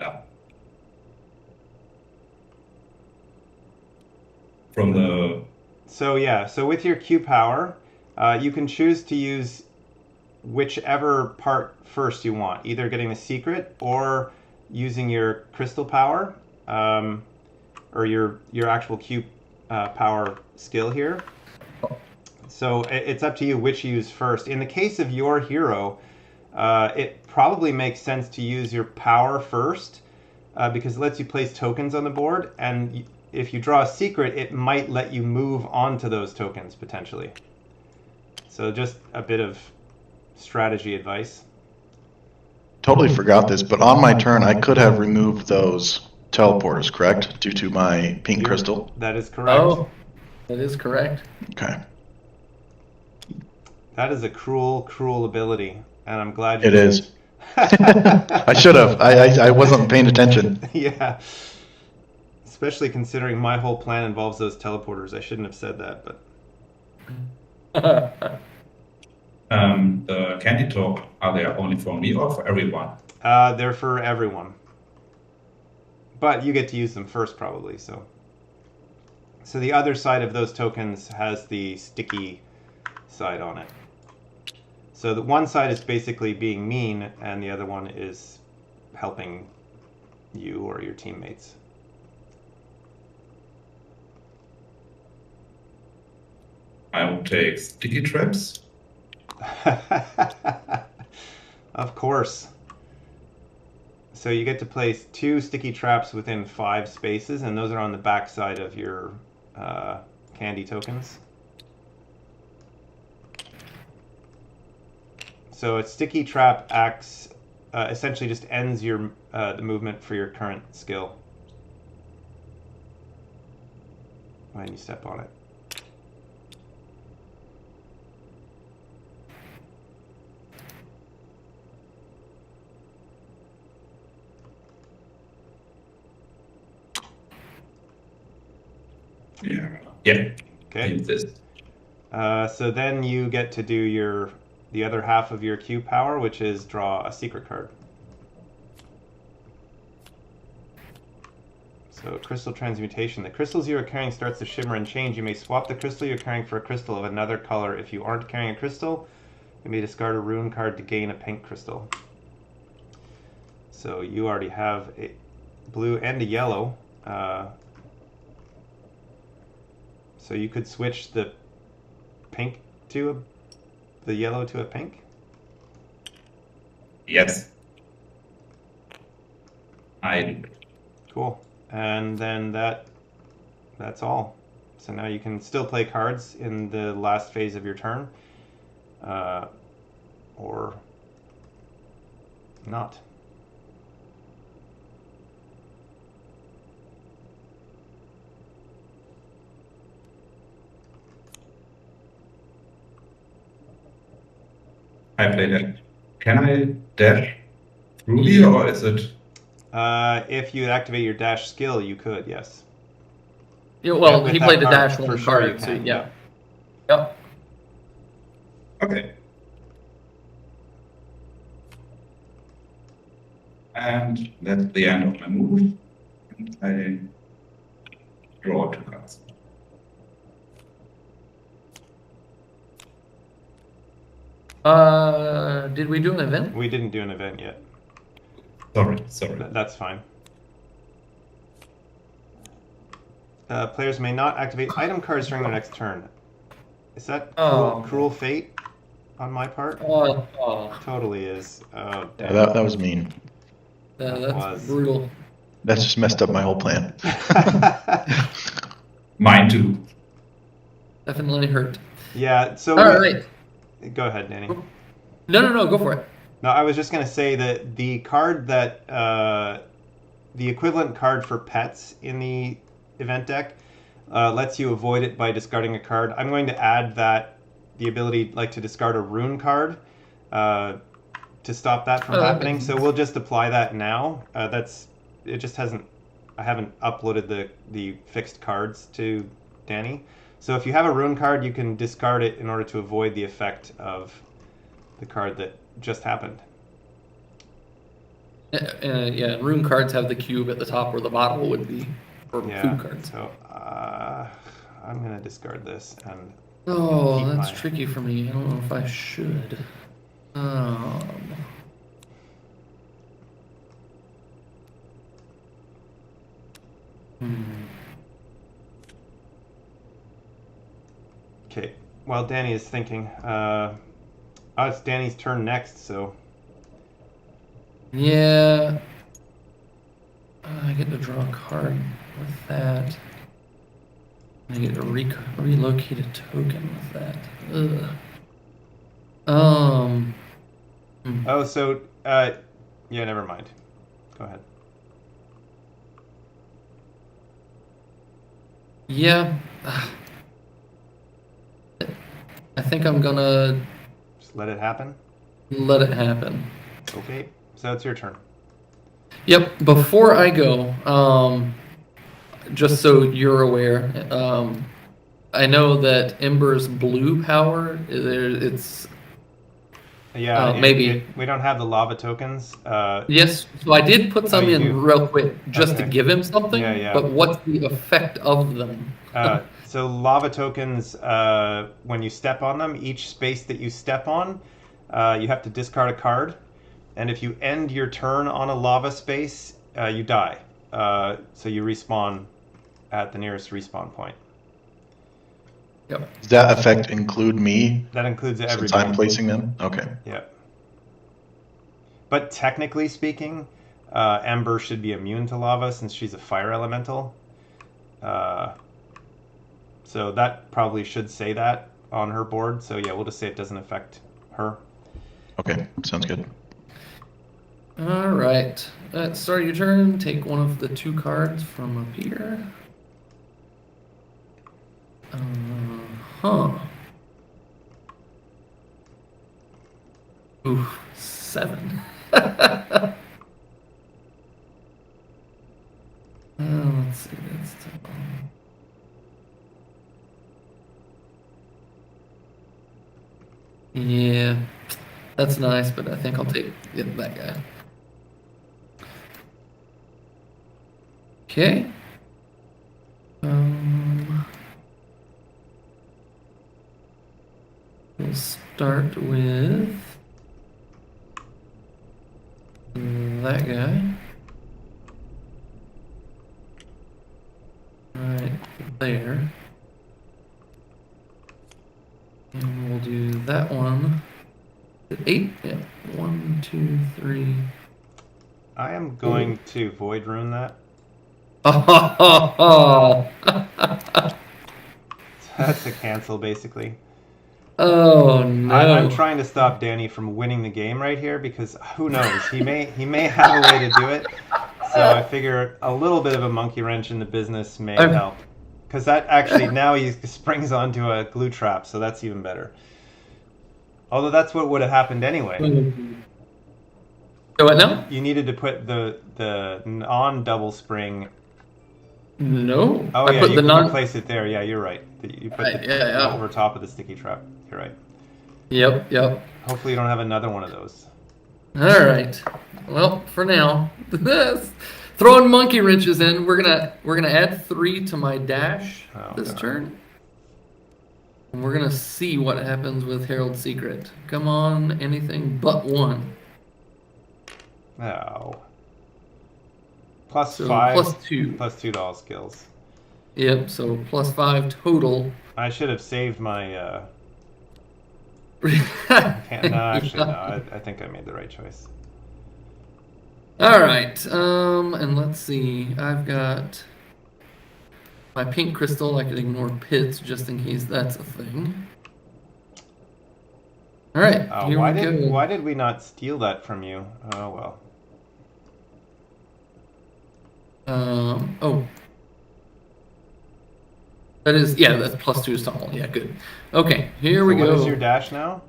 From the So yeah, so with your Q power, you can choose to use whichever part first you want, either getting the secret or using your crystal power, or your actual Q power skill here. So it's up to you which you use first. In the case of your hero, it probably makes sense to use your power first, because it lets you place tokens on the board, and if you draw a secret, it might let you move onto those tokens potentially. So just a bit of strategy advice. Totally forgot this, but on my turn, I could have removed those teleporters, correct? Due to my pink crystal? That is correct. Oh, that is correct. Okay. That is a cruel, cruel ability, and I'm glad you It is. I should have. I wasn't paying attention. Yeah. Especially considering my whole plan involves those teleporters. I shouldn't have said that, but... the candy talk, are they only for me or for everyone? They're for everyone. But you get to use them first, probably, so... So the other side of those tokens has the sticky side on it. So the one side is basically being mean, and the other one is helping you or your teammates. I will take sticky traps. Of course. So you get to place 2 sticky traps within 5 spaces, and those are on the back side of your candy tokens. So a sticky trap acts, essentially just ends your the movement for your current skill when you step on it. Yeah. I Okay. use this. So then you get to do the other half of your Q power, which is draw a secret card. So crystal transmutation. The crystals you are carrying starts to shimmer and change. You may swap the crystal you're carrying for a crystal of another color. If you aren't carrying a crystal, you may discard a rune card to gain a pink crystal. So you already have a blue and a yellow. So you could switch the pink to the yellow to a pink? Yes. I do. Cool. And then that's all. So now you can still play cards in the last phase of your turn, or not. I play that. Can I dash through here, or is it? If you activate your dash skill, you could, yes. Yeah, well, With he that played the card, dash for one sure card, you so can, yeah. Yep. Okay. And that's the end of my move. And I draw 2 cards. Did we do an event? We didn't do an event yet. Sorry. That's fine. Players may not activate item cards during their next turn. Is that cruel fate on my part? Totally is. Oh, damn. That was mean. That's brutal. That's just messed up my whole plan. Mine too. Definitely hurt. Yeah, so... All right. Go ahead, Danny. No, go for it. No, I was just going to say that the card that... the equivalent card for pets in the event deck lets you avoid it by discarding a card. I'm going to add the ability to discard a rune card to stop that from happening. So we'll just apply that now. It just hasn't... I haven't uploaded the fixed cards to Danny. So if you have a rune card, you can discard it in order to avoid the effect of the card that just happened. Yeah, rune cards have the cube at the top where the bottle would be for food cards. So I'm going to discard this. And that's tricky for me. I don't know if I should. Okay, while Danny is thinking, it's Danny's turn next, so... Yeah. I get to draw a card with that. I get to relocate a token with that. Ugh. Oh, so, yeah, never mind. Go ahead. Yeah. I think I'm gonna... Just let it happen? Let it happen. Okay, so it's your turn. Yep, before I go, just so you're aware, I know that Ember's blue power, it's... Yeah, maybe. We don't have the lava tokens. Yes, so I did put some you in do? real quick just to Okay. give him something, Yeah. but what's the effect of them? So lava tokens, when you step on them, each space that you step on, you have to discard a card. And if you end your turn on a lava space, you die. So you respawn at the nearest respawn point. Yep. Does that effect include me? That includes Since everybody. I'm placing them? Okay. Yeah. But technically speaking, Ember should be immune to lava since she's a fire elemental. So that probably should say that on her board. So yeah, we'll just say it doesn't affect her. Okay, sounds good. All right. Start your turn. Take one of the 2 cards from up here. Ooh, 7. Let's see. That's yeah, that's nice, but I think I'll take that guy. Okay. We'll start with that guy. Right there. And we'll do that one. 8? Yeah. 1, 2, 3. I am going to void rune that. Oh, That's a cancel, basically. oh no. I'm trying to stop Danny from winning the game right here because who knows? He may have a way to do it. So I figure a little bit of a monkey wrench in the business may help. Because that actually, now he springs onto a glue trap, so that's even better. Although that's what would have happened anyway. So what now? You needed to put the non-double spring. No. Oh, I yeah, put you the can place it there. Yeah, you're right. You put Right, the yeah. over top of the sticky trap. You're right. Yep. Hopefully you don't have another one of those. All right. Well, for now, throwing monkey wrenches in. We're gonna add 3 to my dash this turn, and we're gonna see what happens with Herald's Secret. Come on, anything but 1. Oh. Plus So 5. plus 2. Plus 2 to all skills. Yep. So plus 5 total. I should have saved my. Actually, no. I think I made the right choice. All right. And let's see. I've got my pink crystal. I could ignore pits just in case that's a thing. All right. Here we go. Why did we not steal that from you? Oh well. Oh. That is, yeah, that's plus 2 is tall. Yeah, good. Okay, here we go. What is your dash now?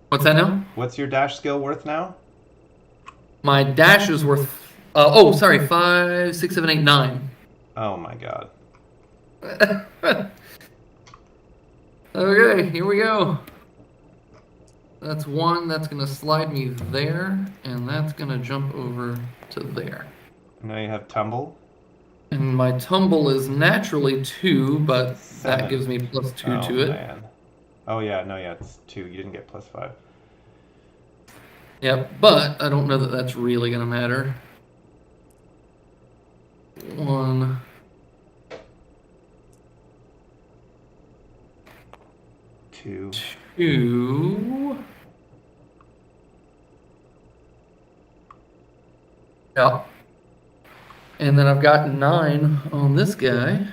What's that now? What's your dash skill worth now? My dash is worth, 5, 6, 7, 8, 9. Oh my god. Okay, here we go. That's 1, that's going to slide me there, and that's going to jump over to there. Now you have tumble. And my tumble is naturally 2, but 7. that gives me plus 2 to it. Man. Oh yeah, it's 2. You didn't get plus 5. Yep, but I don't know that that's really going to matter. 1. 2. 2. Yeah. And then I've got 9 on this guy.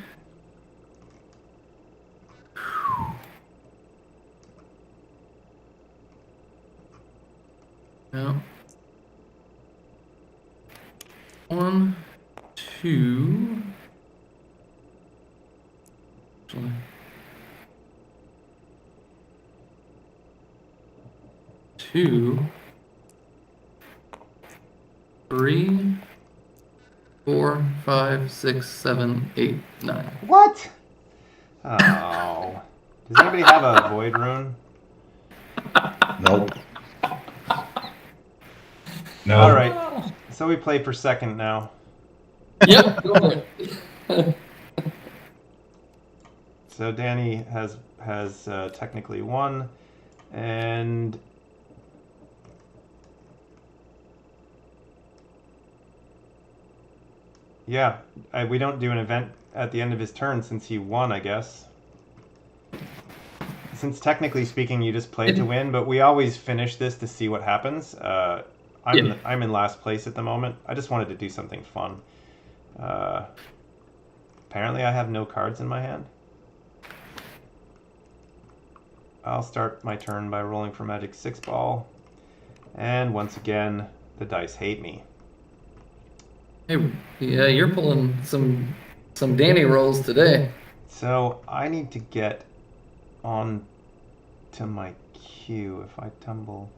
Yeah. 1, 2. Actually. 2, 3, 4, 5, 6, 7, 8, 9. What? Oh. Does anybody have a void rune? Nope. No. All right. So we play for second now. Yep, go for it. So Danny has technically won, and yeah, we don't do an event at the end of his turn since he won, I guess. Since technically speaking, you just play to win, but we always finish this to see what happens. I'm in last place at the moment. I just wanted to do something fun. Apparently, I have no cards in my hand. I'll start my turn by rolling for Magic 6 Ball. And once again, the dice hate me. Hey, yeah, you're pulling some Danny rolls today. So I need to get on to my queue if I tumble.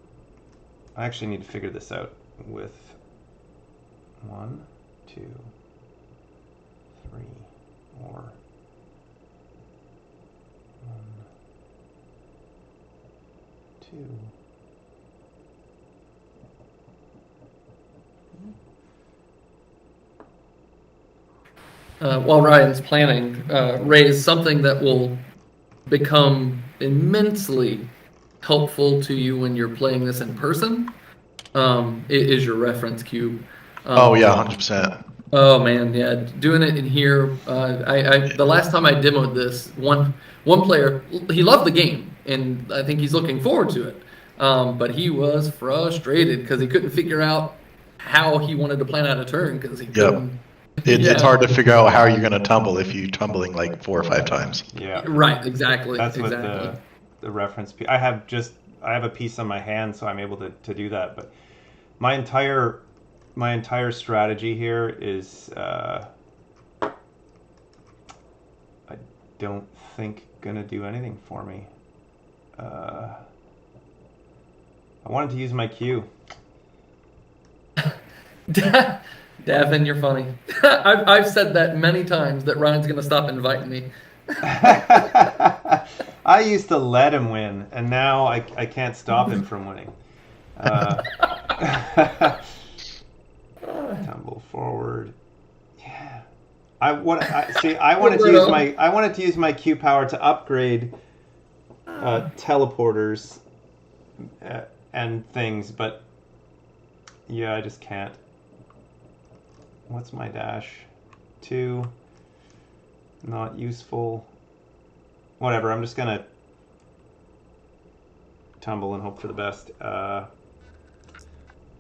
I actually need to figure this out with 1, 2, 3, 4, 1, 2. While Ryan's planning, raise something that will become immensely helpful to you when you're playing this in person. It is your reference cube. Oh yeah, 100%. Oh man, yeah, doing it in here. The last time I demoed this, one player, he loved the game, and I think he's looking forward to it. But he was frustrated because he couldn't figure out how he wanted to plan out a turn because he couldn't It's hard to figure out how you're going to tumble if you're tumbling like 4 or 5 times. Yeah. Right. Exactly. That's what exactly. the reference piece. I have a piece on my hand, so I'm able to do that. But my entire strategy here is I don't think gonna do anything for me. I wanted to use my Q. Davin, you're funny. I've said that many times that Ryan's gonna stop inviting me. I used to let him win, and now I can't stop him from winning. Tumble forward. Yeah. I wanted to use my Q power to upgrade teleporters and things, but yeah, I just can't. What's my dash? 2. Not useful. Whatever, I'm just gonna tumble and hope for the best.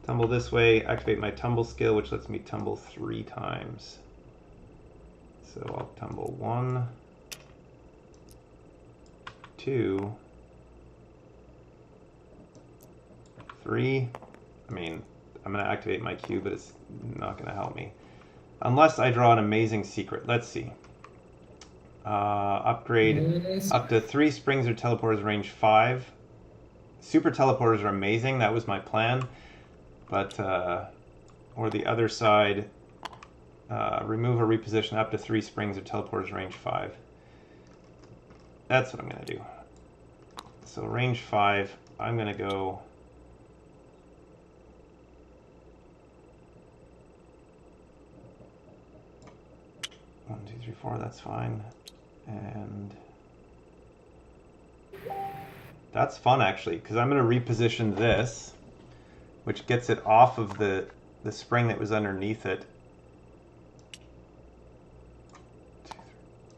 Tumble this way, activate my Tumble Skill, which lets me tumble 3 times. So I'll tumble 1, 2, 3. I mean, I'm going to activate my Q, but it's not going to help me. Unless I draw an amazing secret. Let's see. Upgrade up to 3 springs or teleporters range 5. Super teleporters are amazing. That was my plan. But, or the other side, remove or reposition up to 3 springs or teleporters range 5. That's what I'm going to do. So range 5, I'm going to go... One, 2, 3, 4, that's fine. And that's fun, actually, because I'm going to reposition this, which gets it off of the spring that was underneath it.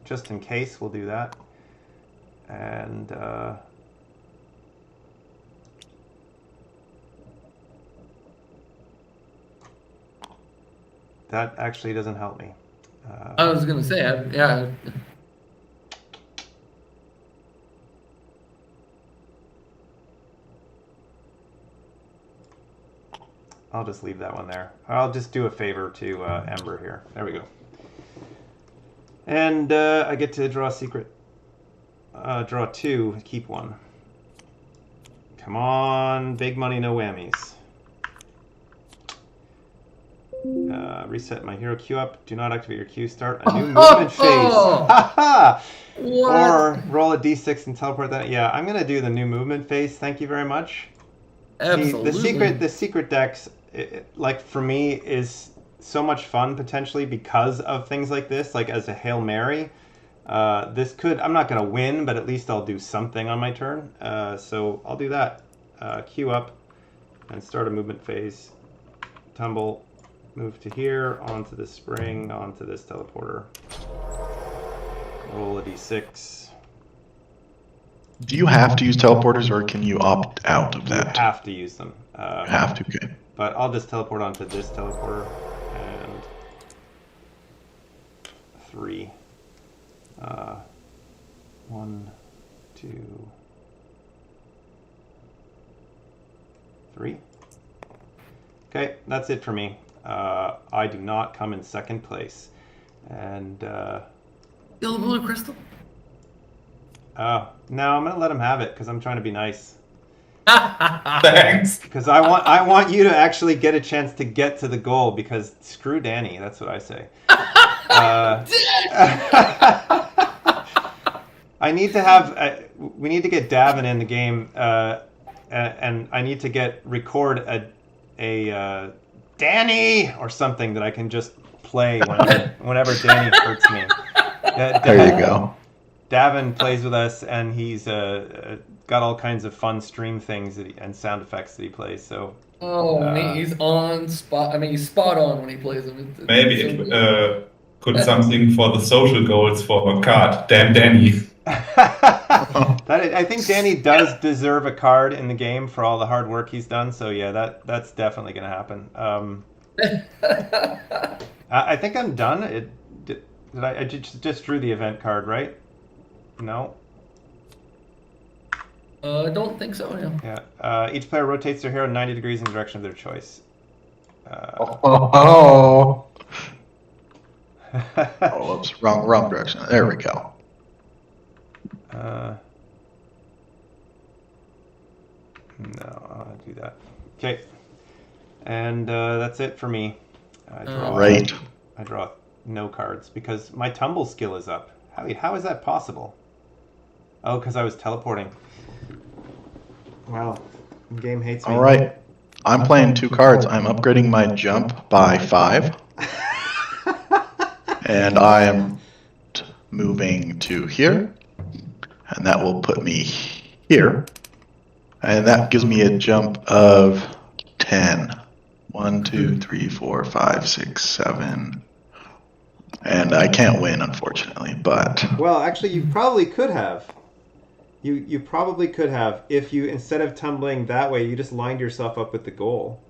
Just in case, we'll do that. And that actually doesn't help me. I was gonna say, yeah. I'll just leave that one there. I'll just do a favor to Ember here. There we go. And I get to draw a secret. Draw 2, keep 1. Come on, big money, no whammies. Reset my hero queue up. Do not activate your queue. Start a new movement phase. Haha! Or roll a d6 and teleport that. Yeah, I'm gonna do the new movement phase. Thank you very much. Absolutely. See, the secret decks, like for me, is so much fun potentially because of things like this. Like as a Hail Mary, this could. I'm not gonna win, but at least I'll do something on my turn. So I'll do that. Queue up and start a movement phase. Tumble. Move to here, onto this spring, onto this teleporter. Roll a d6. Do you have to use teleporters, or can you opt out of that? You have to use them. You have to, okay. But I'll just teleport onto this teleporter, and 3. 1, 2, 3. Okay, that's it for me. I do not come in second place. And, Still a blue crystal? no, I'm going to let him have it because I'm trying to be nice. Thanks. Because I want you to actually get a chance to get to the goal because screw Danny, that's what I say. I need to have, we need to get Davin in the game, and I need to record a Danny or something that I can just play whenever Danny hurts me. There you go. Davin plays with us, and he's got all kinds of fun stream things and sound effects that he plays. So He's on spot. I mean, he's spot on when he plays them. Maybe it could something for the social goals for a card. Damn Danny. I think Danny does deserve a card in the game for all the hard work he's done. So yeah, that's definitely going to happen. I think I'm done. Did I just drew the event card, right? No. I don't think so. Yeah. Yeah. Each player rotates their hero 90 degrees in the direction of their choice. Oh, oops, wrong direction. There we go. No, I'll do that. Okay. And that's it for me. I draw no cards because my tumble skill is up. How is that possible? Oh, because I was teleporting. Wow. The game hates me. All right. I'm playing 2 cards. I'm upgrading my jump by 5. And I am moving to here. And that will put me here. And that gives me a jump of 10. 1, 2, 3, 4, 5, 6, 7. And I can't win, unfortunately, but... Well, actually, you probably could have. You probably could have if you, instead of tumbling that way, you just lined yourself up with the goal.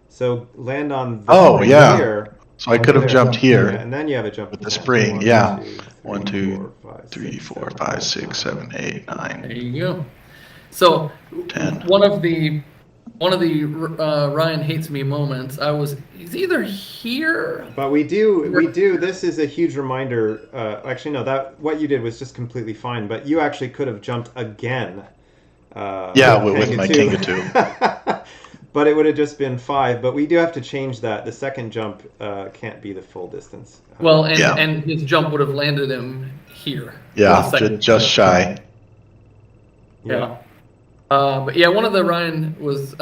So land on the spring here. So I could have jumped here. Yeah, and then you have a jump with the spring. 1, 2, 3, 4, 5, 6, 7, 8, 9. There you go. So 10. one of the Ryan hates me moments. He's either here. But we do. This is a huge reminder. Actually, no. What you did was just completely fine. But you actually could have jumped again. With my King of 2. But it would have just been 5. But we do have to change that. The second jump can't be the full distance. Well, and his jump would have landed him here. Yeah, just shy. Yeah. But yeah, one of the Ryan was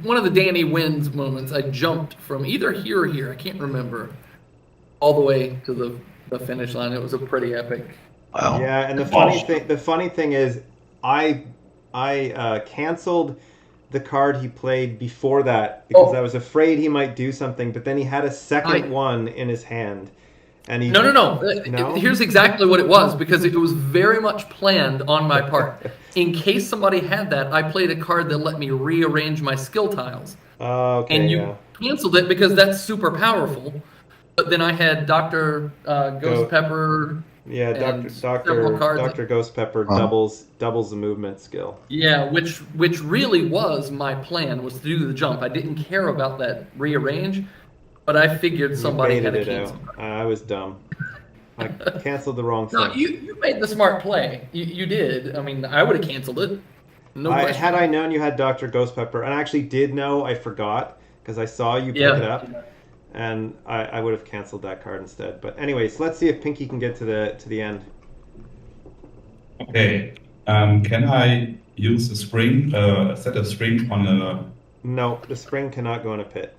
one of the Danny wins moments. I jumped from either here or here. I can't remember. All the way to the finish line. It was a pretty epic. Wow. Yeah, and the funny thing is, I canceled the card he played before that because I was afraid he might do something. But then he had a second one in his hand. And he, No. Here's exactly what it was, because it was very much planned on my part. In case somebody had that, I played a card that let me rearrange my skill tiles. Okay, and you canceled it because that's super powerful. But then I had Dr. Ghost Pepper. Yeah, Dr. Ghost Pepper doubles the movement skill. Yeah, which really was my plan, was to do the jump. I didn't care about that rearrange. But I figured somebody had to cancel. I was dumb. I canceled the wrong thing. No, you made the smart play. You did. I mean, I would have canceled it. No question. Had I known you had Dr. Ghost Pepper, and I actually did know, I forgot, because I saw you pick it up, and I would have canceled that card instead. But anyways, let's see if Pinky can get to the end. Okay. Can I use a spring, set a spring on a... No, the spring cannot go in a pit.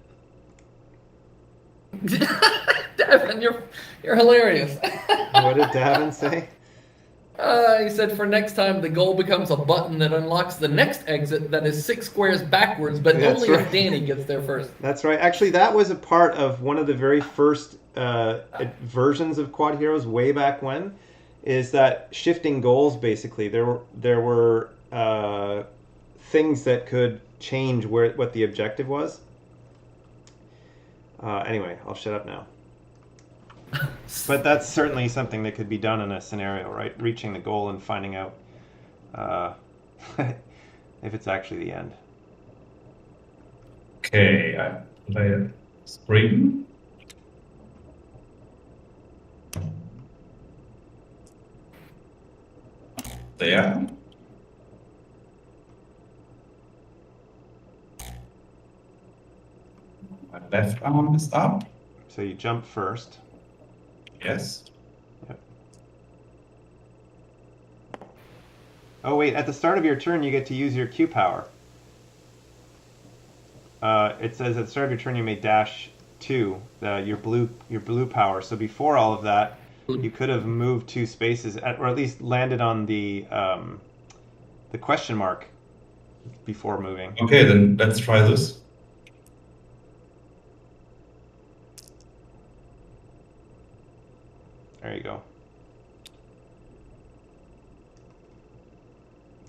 Davin, you're hilarious. What did Davin say? He said for next time the goal becomes a button that unlocks the next exit that is 6 squares backwards, but only if Danny gets there first. That's right. Actually, that was a part of one of the very first versions of Quodd Heroes way back when, is that shifting goals, basically. There were things that could change what the objective was. Anyway, I'll shut up now. But that's certainly something that could be done in a scenario, right? Reaching the goal and finding out if it's actually the end. Okay, I play a spring. There. My left arm is up. So you jump first. Yes. Yep. Oh wait, at the start of your turn you get to use your Q power. It says at the start of your turn you may dash 2, your blue power. So before all of that, you could have moved 2 spaces, or at least landed on the question mark before moving. Okay, then let's try this. There you go.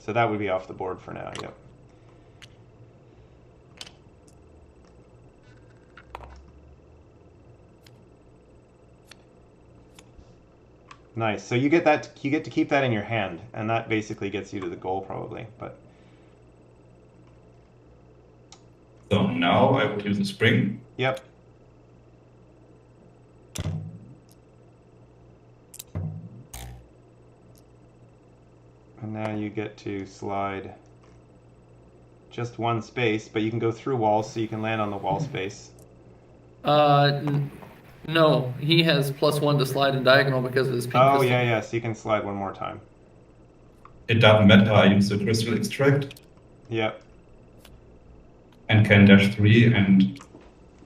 So that would be off the board for now, yep. Nice. So you get that. You get to keep that in your hand, and that basically gets you to the goal, probably. But So now I would use a spring. yep. And now you get to slide just one space, but you can go through walls, so you can land on the wall space. No, he has +1 to slide in diagonal because of his pink Oh, crystal. yeah, so you can slide one more time. It doesn't matter, I use the crystal extract. Yep. And can dash 3 and...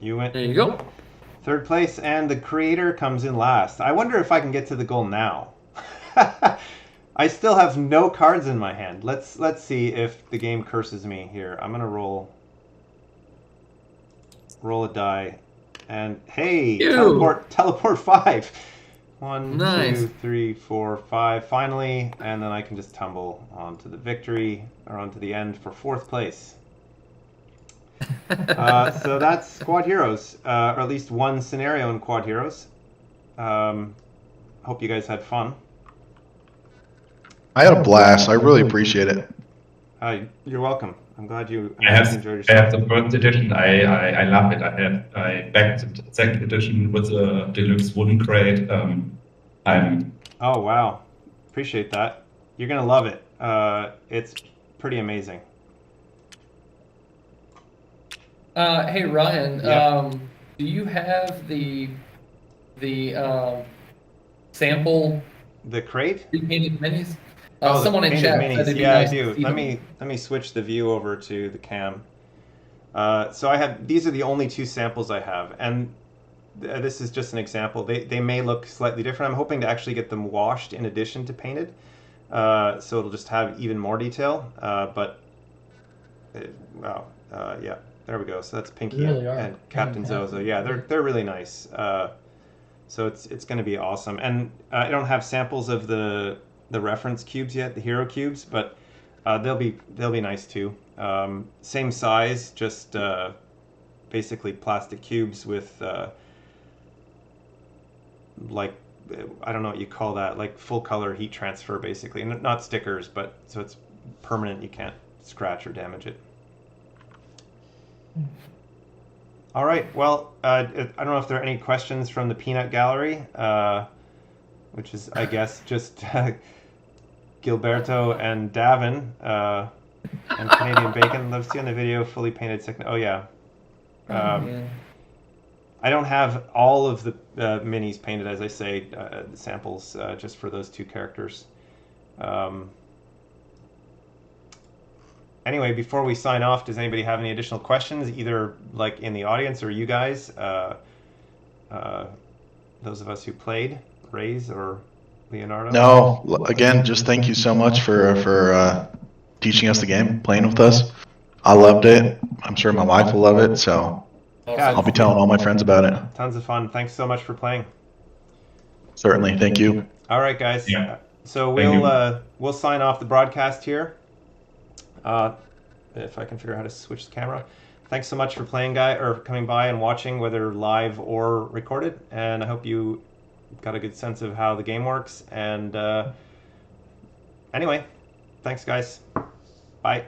You went There you go. third place, and the creator comes in last. I wonder if I can get to the goal now. I still have no cards in my hand. Let's see if the game curses me here. I'm gonna roll a die, and hey, teleport 5. 1, Nice. 2, 3, 4, 5. Finally, and then I can just tumble onto the victory or onto the end for 4th place. So that's Quodd Heroes, or at least one scenario in Quodd Heroes. Hope you guys had fun. I had a blast. I really appreciate it. You're welcome. I'm glad you I have enjoyed yourself. the first edition. I love it. I backed the second edition with a deluxe wooden crate. Oh wow, appreciate that. You're gonna love it. It's pretty amazing. Hey Ryan, Yep. do you have the sample The crate? repainted minis? The Someone in painted chat minis. said it'd be Yeah, nice I do. to see Let them. me switch the view over to the cam. So I have, these are the only 2 samples I have, and this is just an example. They may look slightly different. I'm hoping to actually get them washed in addition to painted, so it'll just have even more detail. Wow, yeah, there we go. So that's Pinky Really are and Captain fantastic. Zozo. Yeah, they're really nice. So it's going to be awesome. And I don't have samples of the reference cubes yet, the hero cubes, but they'll be nice too. Same size, just basically plastic cubes with like, I don't know what you call that, like full color heat transfer basically, not stickers, but so it's permanent. You can't scratch or damage it. All right. Well, I don't know if there are any questions from the Peanut Gallery, which is, I guess, just Gilberto and Davin, and Canadian Bacon. Let's see on the video, fully painted second. Oh yeah. Yeah. I don't have all of the minis painted, as I say, the samples just for those 2 characters. Anyway, before we sign off, does anybody have any additional questions, either like in the audience or you guys? Those of us who played, Rays or Leonardo? No, again, just thank you so much for teaching us the game, playing with us. I loved it. I'm sure my wife will love it, so Yeah, I'll be telling all my friends about it. tons of fun. Thanks so much for playing. Certainly, thank you. All right, guys. Yeah. So Thank we'll sign off the broadcast here. If I can figure out how to switch the camera. Thanks so much for playing, or coming by and watching, whether live or recorded. And I hope you got a good sense of how the game works. And anyway, thanks, guys. Bye.